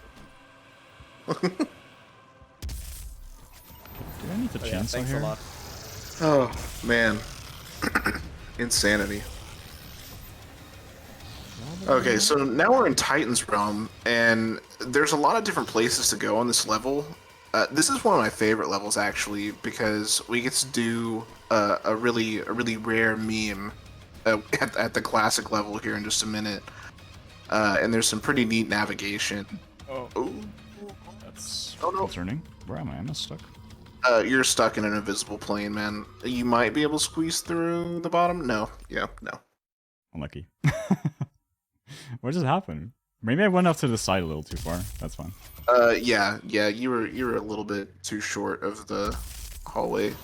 lawyer. Do I need to Yeah, chainsaw thanks here? a lot. Oh, man. Insanity. Okay, so now we're in Titan's Realm, and there's a lot of different places to go on this level. This is one of my favorite levels, actually, because we get to do a really rare meme at the classic level here in just a minute. And there's some pretty neat navigation. Oh. Ooh. That's Oh, no. concerning. Where am I? Am I stuck? You're stuck in an invisible plane, man. You might be able to squeeze through the bottom. No. Yeah, no. Unlucky. What just happened? Maybe I went off to the side a little too far. That's fine. Yeah, you were a little bit too short of the hallway.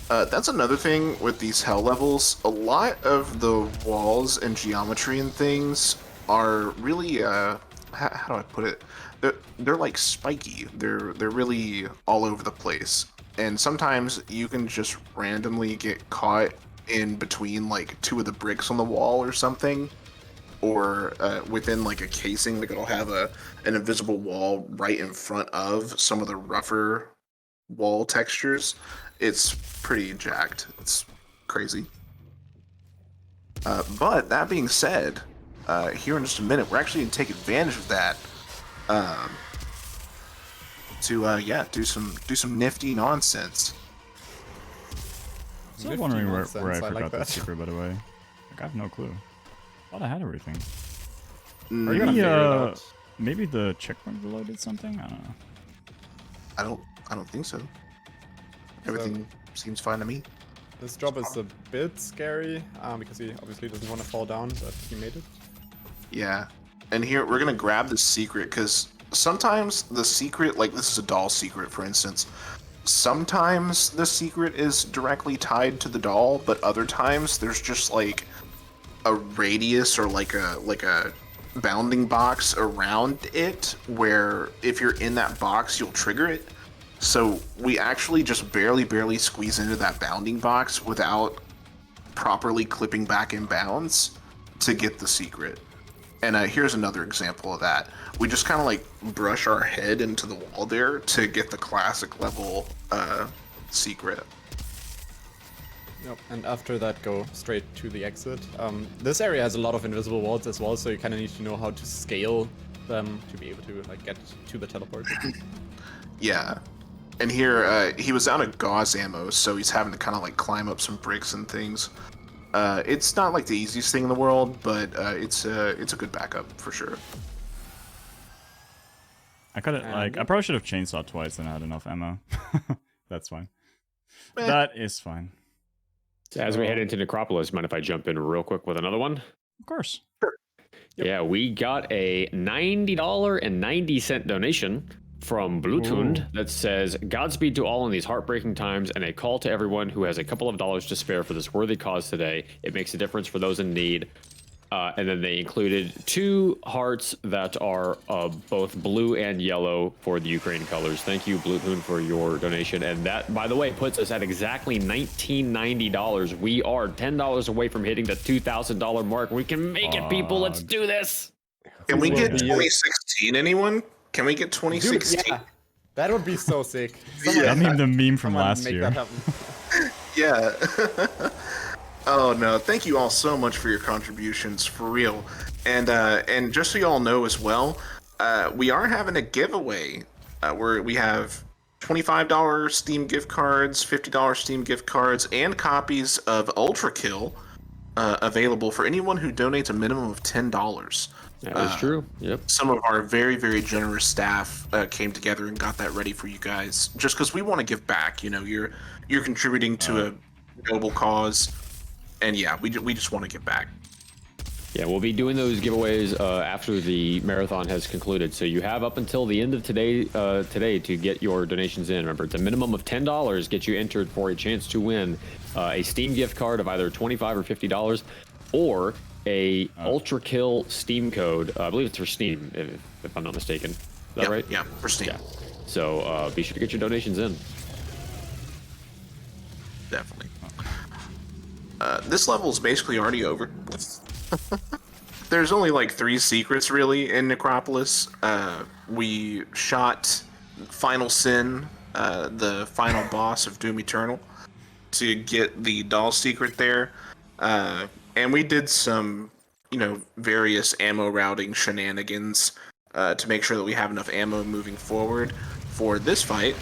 That's another thing with these hell levels. A lot of the walls and geometry and things are really, how do I put it? they're like spiky. They're really all over the place, and sometimes you can just randomly get caught in between like two of the bricks on the wall or something, or within like a casing. Like it'll have an invisible wall right in front of some of the rougher wall textures. It's pretty jacked. It's crazy. But that being said, here in just a minute, we're actually going to take advantage of that to do some nifty nonsense. So I'm Nifty wondering where I nonsense, I forgot like that that. secret, by the way. Like, I have no clue. Thought I had everything. Are you gonna Maybe, figure it out? maybe the checkpoint below did something? I don't know. I don't think so. Everything seems fine to me. This job is a bit scary because he obviously doesn't want to fall down, but he made it. Yeah. And here we're gonna grab the secret because sometimes the secret, like this is a doll secret, for instance. Sometimes the secret is directly tied to the doll, but other times there's just like a radius or like a bounding box around it where if you're in that box you'll trigger it. So we actually just barely squeeze into that bounding box without properly clipping back in bounds to get the secret. And here's another example of that. We just kind of like brush our head into the wall there to get the classic level secret. Yep, and after that go straight to the exit. This area has a lot of invisible walls as well, so you kind of need to know how to scale them to be able to like get to the teleport. Yeah. And here, he was out of gauze ammo, so he's having to kind of like climb up some bricks and things. It's not like the easiest thing in the world, but it's a good backup for sure. I could have, like, I probably should have chainsawed twice and had enough ammo. That's fine. That is fine. As we head into Necropolis, mind if I jump in real quick with another one? Of course. Yeah, we got a $90.90 donation from Bluetooth that says, Godspeed to all in these heartbreaking times and a call to everyone who has a couple of dollars to spare for this worthy cause today. It makes a difference for those in need. And then they included 2 hearts that are both blue and yellow for the Ukraine colors. Thank you, Bluetooth, for your donation. And that, by the way, puts us at exactly $19.90. We are $10 away from hitting the $2,000 mark. We can make it, people. Let's do this. Can we get Dude, 2016, anyone? Can we get 2016? yeah, that would be so sick. I mean the meme from Someone last make year. that happen. Yeah. Oh no! Thank you all so much for your contributions, for real. And just so you all know as well, we are having a giveaway where we have $25 Steam gift cards, $50 Steam gift cards, and copies of Ultra Kill available for anyone who donates a minimum of $10. That is true. Yep. Some of our very generous staff came together and got that ready for you guys, just because we want to give back. You know, you're contributing to a noble cause. And yeah, we just want to get back. Yeah, we'll be doing those giveaways after the marathon has concluded. So you have up until the end of today to get your donations in. Remember, it's a minimum of $10 gets you entered for a chance to win a Steam gift card of either $25 or $50, or a Ultra Kill Steam code. I believe it's for Steam, if I'm not mistaken. Is that right? Yeah, for Steam. Yeah. So be sure to get your donations in. Definitely. This level is basically already over. There's only like 3 secrets really in Necropolis. We shot Final Sin, the final boss of Doom Eternal, to get the doll secret there. And we did some, various ammo routing shenanigans to make sure that we have enough ammo moving forward for this fight,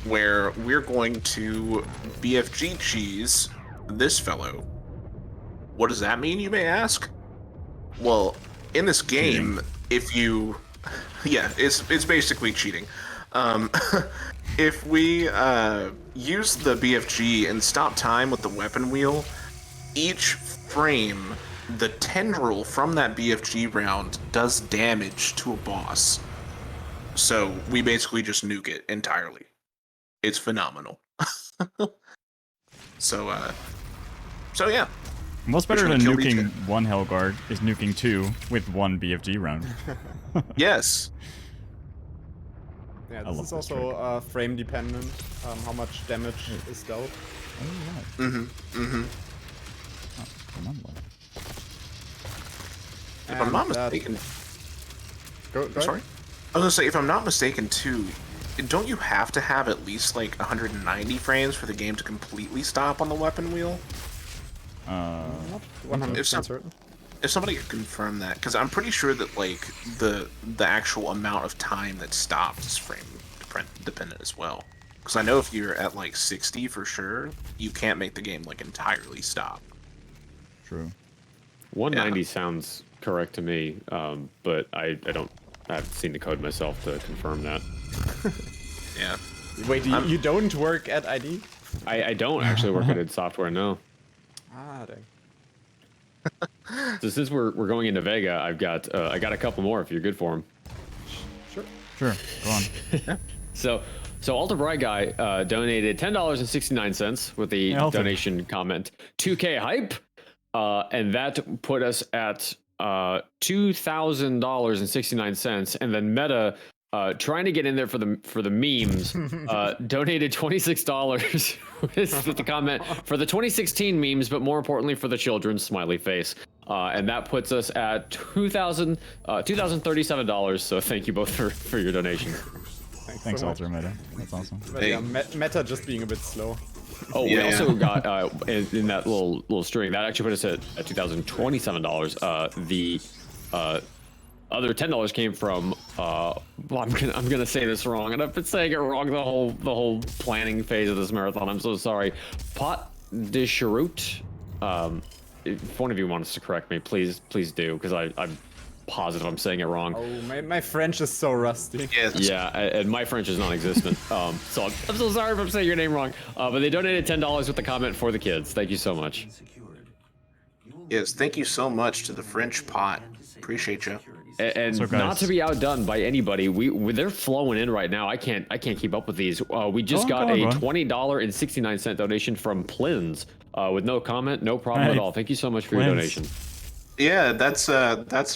where we're going to BFG cheese this fellow. What does that mean, you may ask? Well, in this game, if you... Yeah, it's basically cheating. If we use the BFG and stop time with the weapon wheel, each frame, the tendril from that BFG round does damage to a boss. So we basically just nuke it entirely. It's phenomenal. So yeah. What's better than nuking 1 Hellguard is nuking 2 with 1 BFG round. Yes. Yeah, I this love is this also trick. frame dependent, how much damage is dealt. Oh, right. Oh, come on, love. If I'm not that- mistaken, Go I'm sorry. I was gonna say, if I'm not mistaken too, don't you have to have at least like 190 frames for the game to completely stop on the weapon wheel? Not 100% certain. If somebody could confirm that, because I'm pretty sure that like the actual amount of time that stops is frame dependent as well. Because I know if you're at like 60 for sure, you can't make the game like entirely stop. True. 190 sounds correct to me, but I haven't seen the code myself to confirm that. Yeah. Wait, you don't work at ID? I don't actually work at id Software, no. Ah, dang. So since we're going into Vega, I got a couple more if you're good for them. Sure. Sure. Go on. So Alter Bright Guy donated $10.69 with the Alter. donation comment 2K hype, and that put us at $2,000.69, and then Meta. Trying to get in there for the memes, donated $26 with the comment for the 2016 memes, but more importantly for the children's smiley face, and that puts us at $2,037. So thank you both for your donation. Thanks, so much. Alter Meta. That's awesome. But yeah, Meta just being a bit slow. Oh, Yeah. we also got in that little string that actually put us at $2,027. The other $10 came from well, I'm gonna say this wrong, and I've been saying it wrong the whole planning phase of this marathon. I'm so sorry. Pot de Charut. If one of you wants to correct me, please do, because I'm positive I'm saying it wrong. Oh, my French is so rusty. Yes. Yeah, and my French is non-existent. So I'm so sorry if I'm saying your name wrong. But they donated $10 with the comment for the kids. Thank you so much. Yes. Thank you so much to the French pot. Appreciate you. And So, not guys- to be outdone by anybody, they're flowing in right now. I can't keep up with these. We just Go on, got go a on. $20.69 donation from Plins with no comment, no problem Hey, at all. Thank you so much for your Plins. donation. Yeah, that's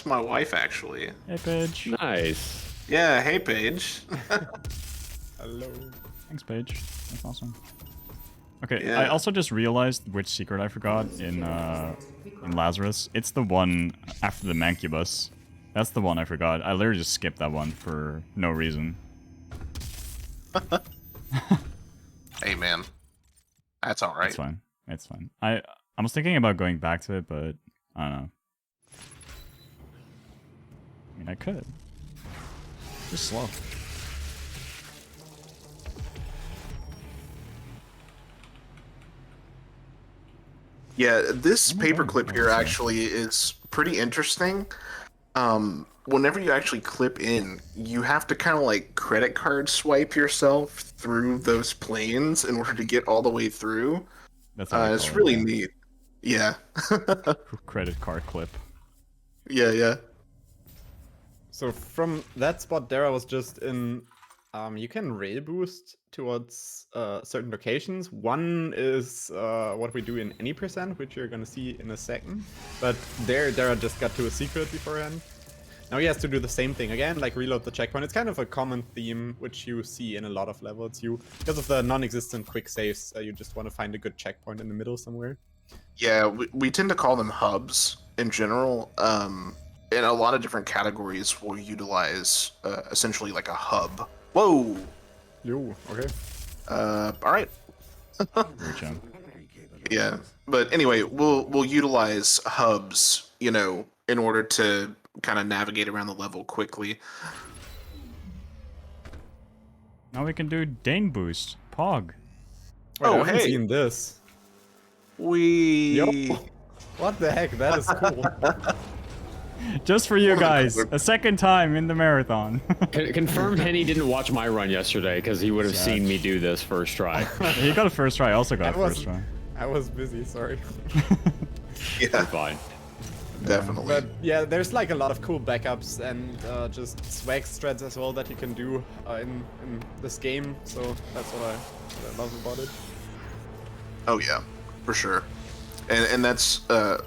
my wife actually. Hey, Paige. Nice. Yeah. Hey, Paige. Hello. Thanks, Paige. That's awesome. Okay, Yeah. I also just realized which secret I forgot in Lazarus. It's the one after the Mancubus. That's the one I forgot. I literally just skipped that one for no reason. Hey, man. That's all right. It's fine. It's fine. I was thinking about going back to it, but I don't know. I mean, I could. Just slow. Yeah, this my paperclip God. here Okay. actually is pretty interesting. Whenever you actually clip in, you have to kind of like credit card swipe yourself through those planes in order to get all the way through. That's how I It's call it, really yeah. neat. Yeah. Credit card clip. Yeah. So from that spot, Dara was just in. You can rail boost towards certain locations. One is what we do in any percent, which you're gonna see in a second. But Dara just got to a secret beforehand. Now he has to do the same thing again, like reload the checkpoint. It's kind of a common theme which you see in a lot of levels. Because of the non-existent quick saves, you just want to find a good checkpoint in the middle somewhere. Yeah, we tend to call them hubs in general. In a lot of different categories, we'll utilize essentially like a hub. Whoa! Yo, okay. All right. Great job. Yeah, but anyway, we'll utilize hubs, in order to kind of navigate around the level quickly. Now we can do Dane boost. Pog. Wait, Oh, I haven't hey. seen this. Yo. What the heck? That is cool. Just for you One of the guys. cooler- A second time in the marathon. Confirmed Heny didn't watch my run yesterday because he would have seen me do this first try. He got a first try. I also got a I was- first try. I was busy, sorry. Yeah, Fine. definitely. But yeah, there's like a lot of cool backups and just swag strats as well that you can do in this game. So that's what I love about it. Oh yeah, for sure. And that's a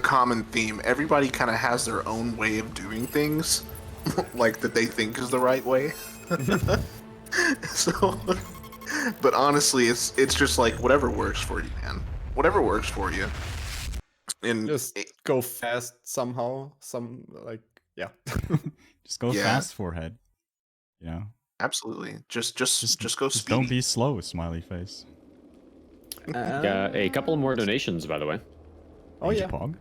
common theme. Everybody kind of has their own way of doing things, like that they think is the right way. So, but honestly, it's just like whatever works for you, man. Whatever works for you. And Just go fast somehow. Yeah. Just go Yeah. fast, forehead. You know? absolutely, just go Just speedy. don't be slow, smiley face. Got a couple more donations, by the way. Oh yeah. Pog.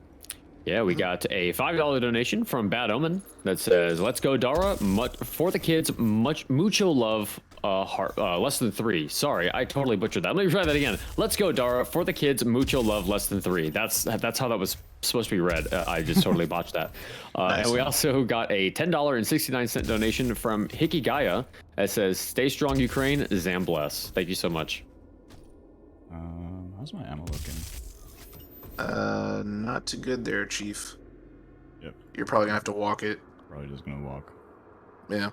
Yeah, we got a $5 donation from Bad Omen that says, "Let's go, Dara. For the kids, mucho love. Less than 3. Sorry, I totally butchered that. Let me try that again. Let's go, Dara. For the kids, mucho love. Less than 3. That's how that was supposed to be read. I just totally botched that. And we also got a $10.69 donation from Hickey Gaia that says, "Stay strong, Ukraine. Zam bless." Thank you so much. How's my ammo looking? Not too good there, Chief. Yep. You're probably gonna have to walk it. Probably just gonna walk. Yeah.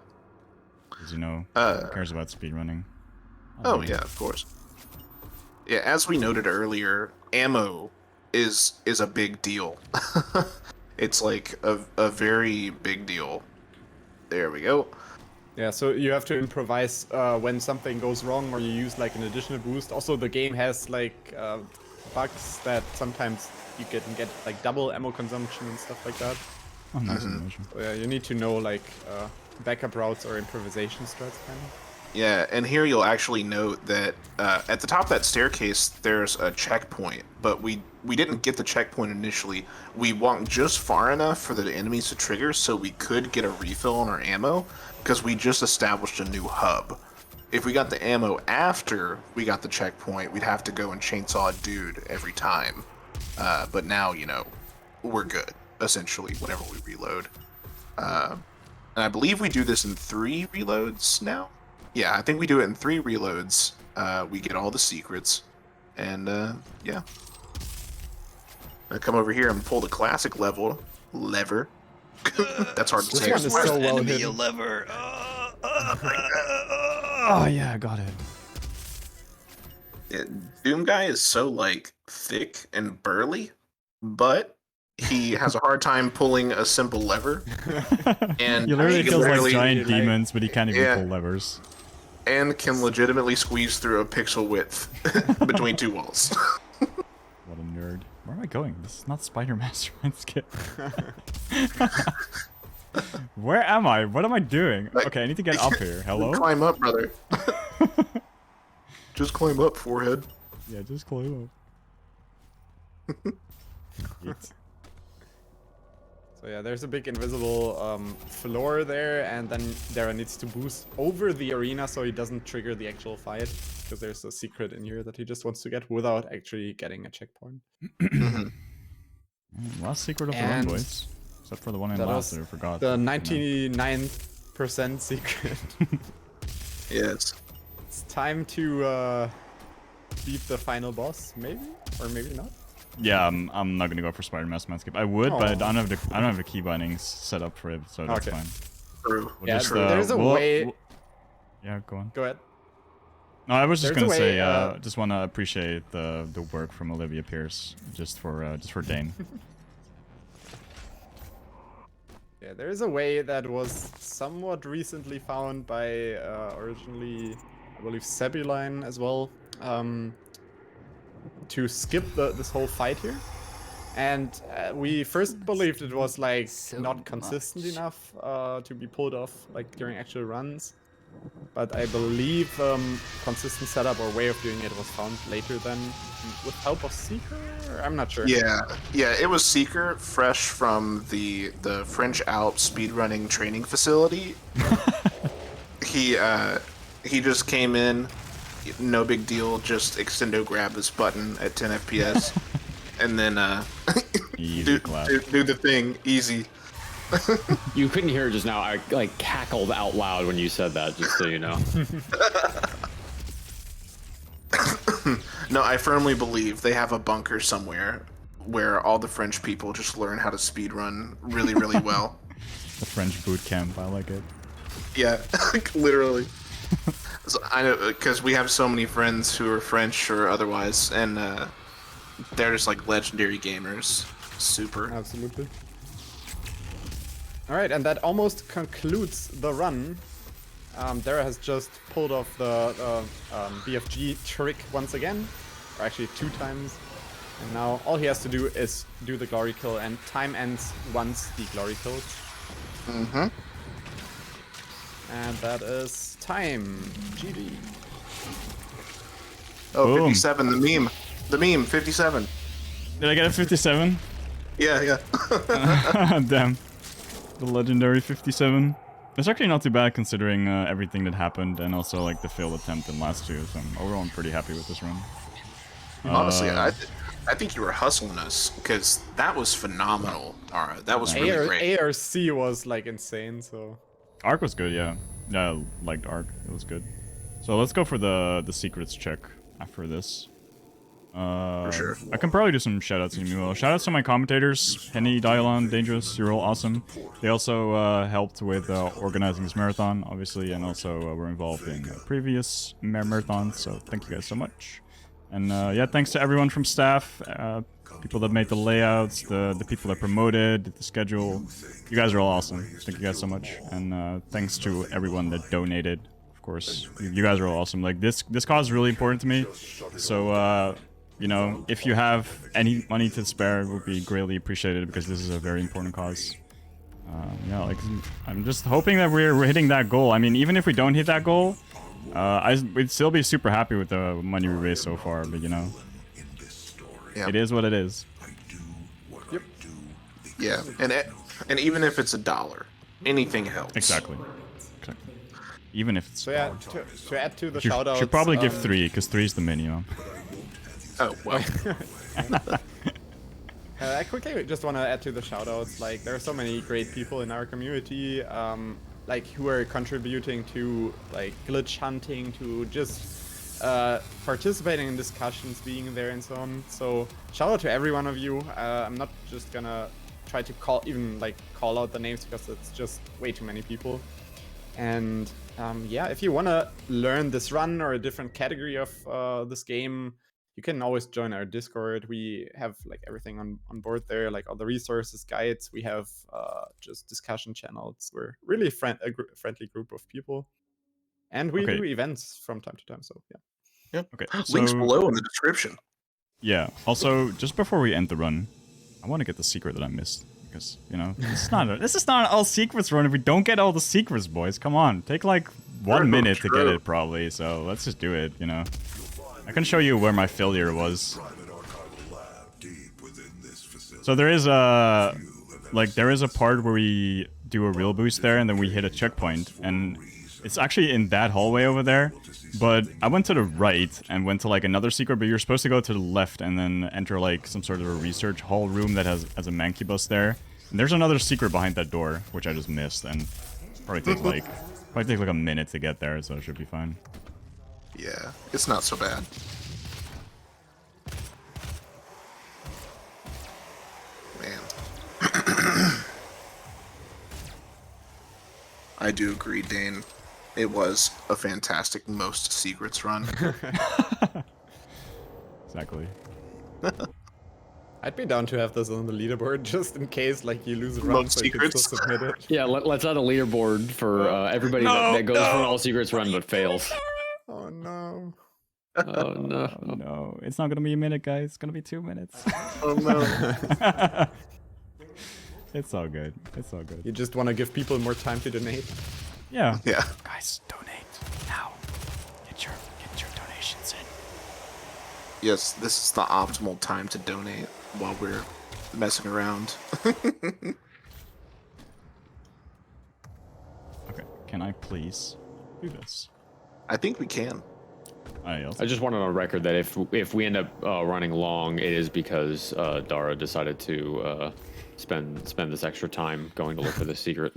Because you know, who cares about speedrunning? Oh yeah, of course. Yeah, as we noted earlier, ammo is a big deal. It's like a very big deal. There we go. Yeah, so you have to improvise when something goes wrong or you use like an additional boost. Also, the game has like bugs that sometimes you can get like double ammo consumption and stuff like that. Oh, nice animation. So yeah, you need to know like backup routes or improvisation strats kind of. Yeah, and here you'll actually note that at the top of that staircase there's a checkpoint, but we didn't get the checkpoint initially. We walked just far enough for the enemies to trigger so we could get a refill on our ammo, because we just established a new hub. If we got the ammo after we got the checkpoint, we'd have to go and chainsaw a dude every time. But now, you know, we're good, essentially, whenever we reload. And I believe we do this in 3 reloads now? Yeah, I think we do it in 3 reloads. We get all the secrets, and yeah. I come over here and pull the classic lever. That's hard to say. This one is so well hidden. Oh yeah, I got it. Yeah, Doom Guy is so like thick and burly, but he has a hard time pulling a simple lever. And He literally he kills like literally- giant demons, but he can't even Yeah. pull levers. and can legitimately squeeze through a pixel width between 2 walls. What a nerd. Where am I going? This is not Spider Mastermind skip. Where am I? What am I doing? Like- Okay, I need to get up here. Hello? Climb up, brother. Just climb up, forehead. Yeah, just climb up. Yeet. So yeah, there's a big invisible floor there, and then Dara needs to boost over the arena so he doesn't trigger the actual fight, because there's a secret in here that he just wants to get without actually getting a checkpoint. Last secret of the run, And boys. Except for the one in that last was that I forgot. The you know. 99% secret. Yes. It's time to beat the final boss, maybe? Or maybe not? Yeah, I'm not gonna go for Spider Mastermind skip. I would, but I Aw. don't have the key bindings set up for it, so that's Okay. fine. True. We'll Yeah, just, there's a way. Yeah, go on. Go ahead. No, I was just There's a gonna say, way, just want to appreciate the work from Olivia Pierce, just for Dane. Yeah, there is a way that was somewhat recently found by originally, I believe, Dyelawn as well, to skip this whole fight here. And we first believed it was like not consistent enough to be pulled off like during actual runs. But I believe consistent setup or way of doing it was found later than with help of Seeker? I'm not sure. Yeah, it was Seeker, fresh from the French Alps speedrunning training facility. He just came in, no big deal, just extendo grab this button at 10 FPS, and then Easy clap. do the thing, easy. You couldn't hear it just now. I like cackled out loud when you said that, just so you know. No, I firmly believe they have a bunker somewhere where all the French people just learn how to speedrun really, really well. The French boot camp, I like it. Yeah, like, literally. So, I know, because we have so many friends who are French or otherwise, and they're just like legendary gamers. Super. Absolutely. Alright, and that almost concludes the run. Dara has just pulled off the BFG trick once again, or actually 2 times. And now all he has to do is do the glory kill, and time ends once the glory kills. Mm-hmm. And that is time. GG. Oh, Boom. 57, the meme. The meme, 57. Did I get a 57? Yeah, yeah. Damn. The legendary 57. It's actually not too bad considering everything that happened and also like the failed attempt in last 2. So overall, I'm pretty happy with this run. Honestly, I think you were hustling us because that was phenomenal, Dara. That was really great. ARC was like insane, so. Arc was good, yeah. Yeah, I liked Arc. It was good. So let's go for the secrets check after this. For sure. I can probably do some shoutouts in Muo. Shoutouts to my commentators, Heny, Dyelawn, Danejerus, you're all awesome. They also helped with organizing this marathon, obviously, and also were involved in previous marathons, so thank you guys so much. And yeah, thanks to everyone from staff, people that made the layouts, the people that promoted, the schedule. You guys are all awesome. Thank you guys so much. And thanks to everyone that donated. Of course, you guys are all awesome. Like this cause is really important to me. So you know, if you have any money to spare, it would be greatly appreciated because this is a very important cause. Yeah, like I'm just hoping that we're hitting that goal. I mean, even if we don't hit that goal, we'd still be super happy with the money we raised so far. But you know, it is what it is. Yep. Yeah, and even if it's $1, anything helps. Exactly. Even if it's So yeah, to add to the shoutouts. should probably give 3 because 3 is the minimum. Oh, well. I quickly just want to add to the shoutouts. Like, there are so many great people in our community, like who are contributing to like glitch hunting, to just participating in discussions, being there, and so on. So shout out to every one of you. I'm not just gonna try to call out the names because it's just way too many people. And yeah, if you want to learn this run or a different category of this game, you can always join our Discord. We have like everything on board there, like all the resources, guides. We have just discussion channels. We're really a friendly group of people, and we do events from time to time. So yeah. Yep. Okay. Links So, below in the description. yeah. Also, just before we end the run, I want to get the secret that I missed because you know this is not an all secrets run. If we don't get all the secrets, boys, come on, take like 1 minute to get it probably. So let's just do it. You know. I can show you where my failure was. So there is a part where we do a real boost there and then we hit a checkpoint, and it's actually in that hallway over there. But I went to the right and went to like another secret, but you're supposed to go to the left and then enter like some sort of a research hall room that has a mancubus there. And there's another secret behind that door, which I just missed, and probably take like a minute to get there, so it should be fine. Yeah, it's not so bad. Man. I do agree, Dane. It was a fantastic most secrets run. Exactly. I'd be down to have this on the leaderboard just in case like you lose a run, so you can still submit it. Yeah, let's add a leaderboard for everybody that goes for an all secrets run but fails. Oh no. Oh no. Oh, no, it's not gonna be a minute, guys. It's gonna be 2 minutes. Oh no. It's all good. It's all good. You just want to give people more time to donate. Yeah. Yeah. Guys, donate now. Get your donations in. Yes, this is the optimal time to donate while we're messing around. Okay, can I please do this? I think we can. I just wanted on record that if we end up running long, it is because Dara decided to spend this extra time going to look for the secret.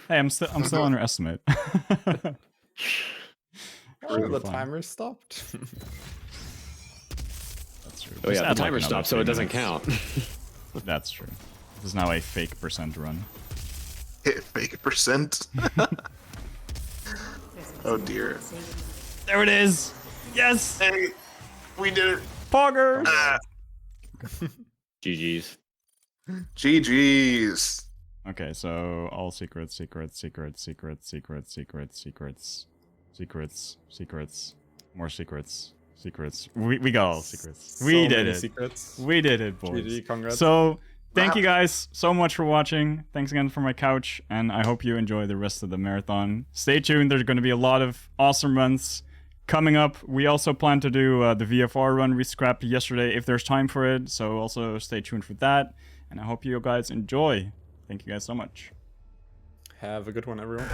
Hey, I'm still underestimate. Oh, the timer stopped. That's true. Oh Just yeah, add, the timer like, stopped, another so it 3 doesn't minutes. count. That's true. This is now a fake percent run. Hit fake percent. Oh dear. There it is. Yes. Hey, we did it. Poggers. GG's. GG's. Okay, so all secrets, secrets, secrets, secrets, secrets, secrets, secrets, secrets, secrets, more secrets, secrets. We got all secrets. We So did many it. secrets. We did it, boys. GG, congrats. So thank you guys so much for watching. Thanks again for my couch, and I hope you enjoy the rest of the marathon. Stay tuned. There's going to be a lot of awesome runs coming up. We also plan to do the VFR run we scrapped yesterday if there's time for it. So also stay tuned for that. And I hope you guys enjoy. Thank you guys so much. Have a good one, everyone.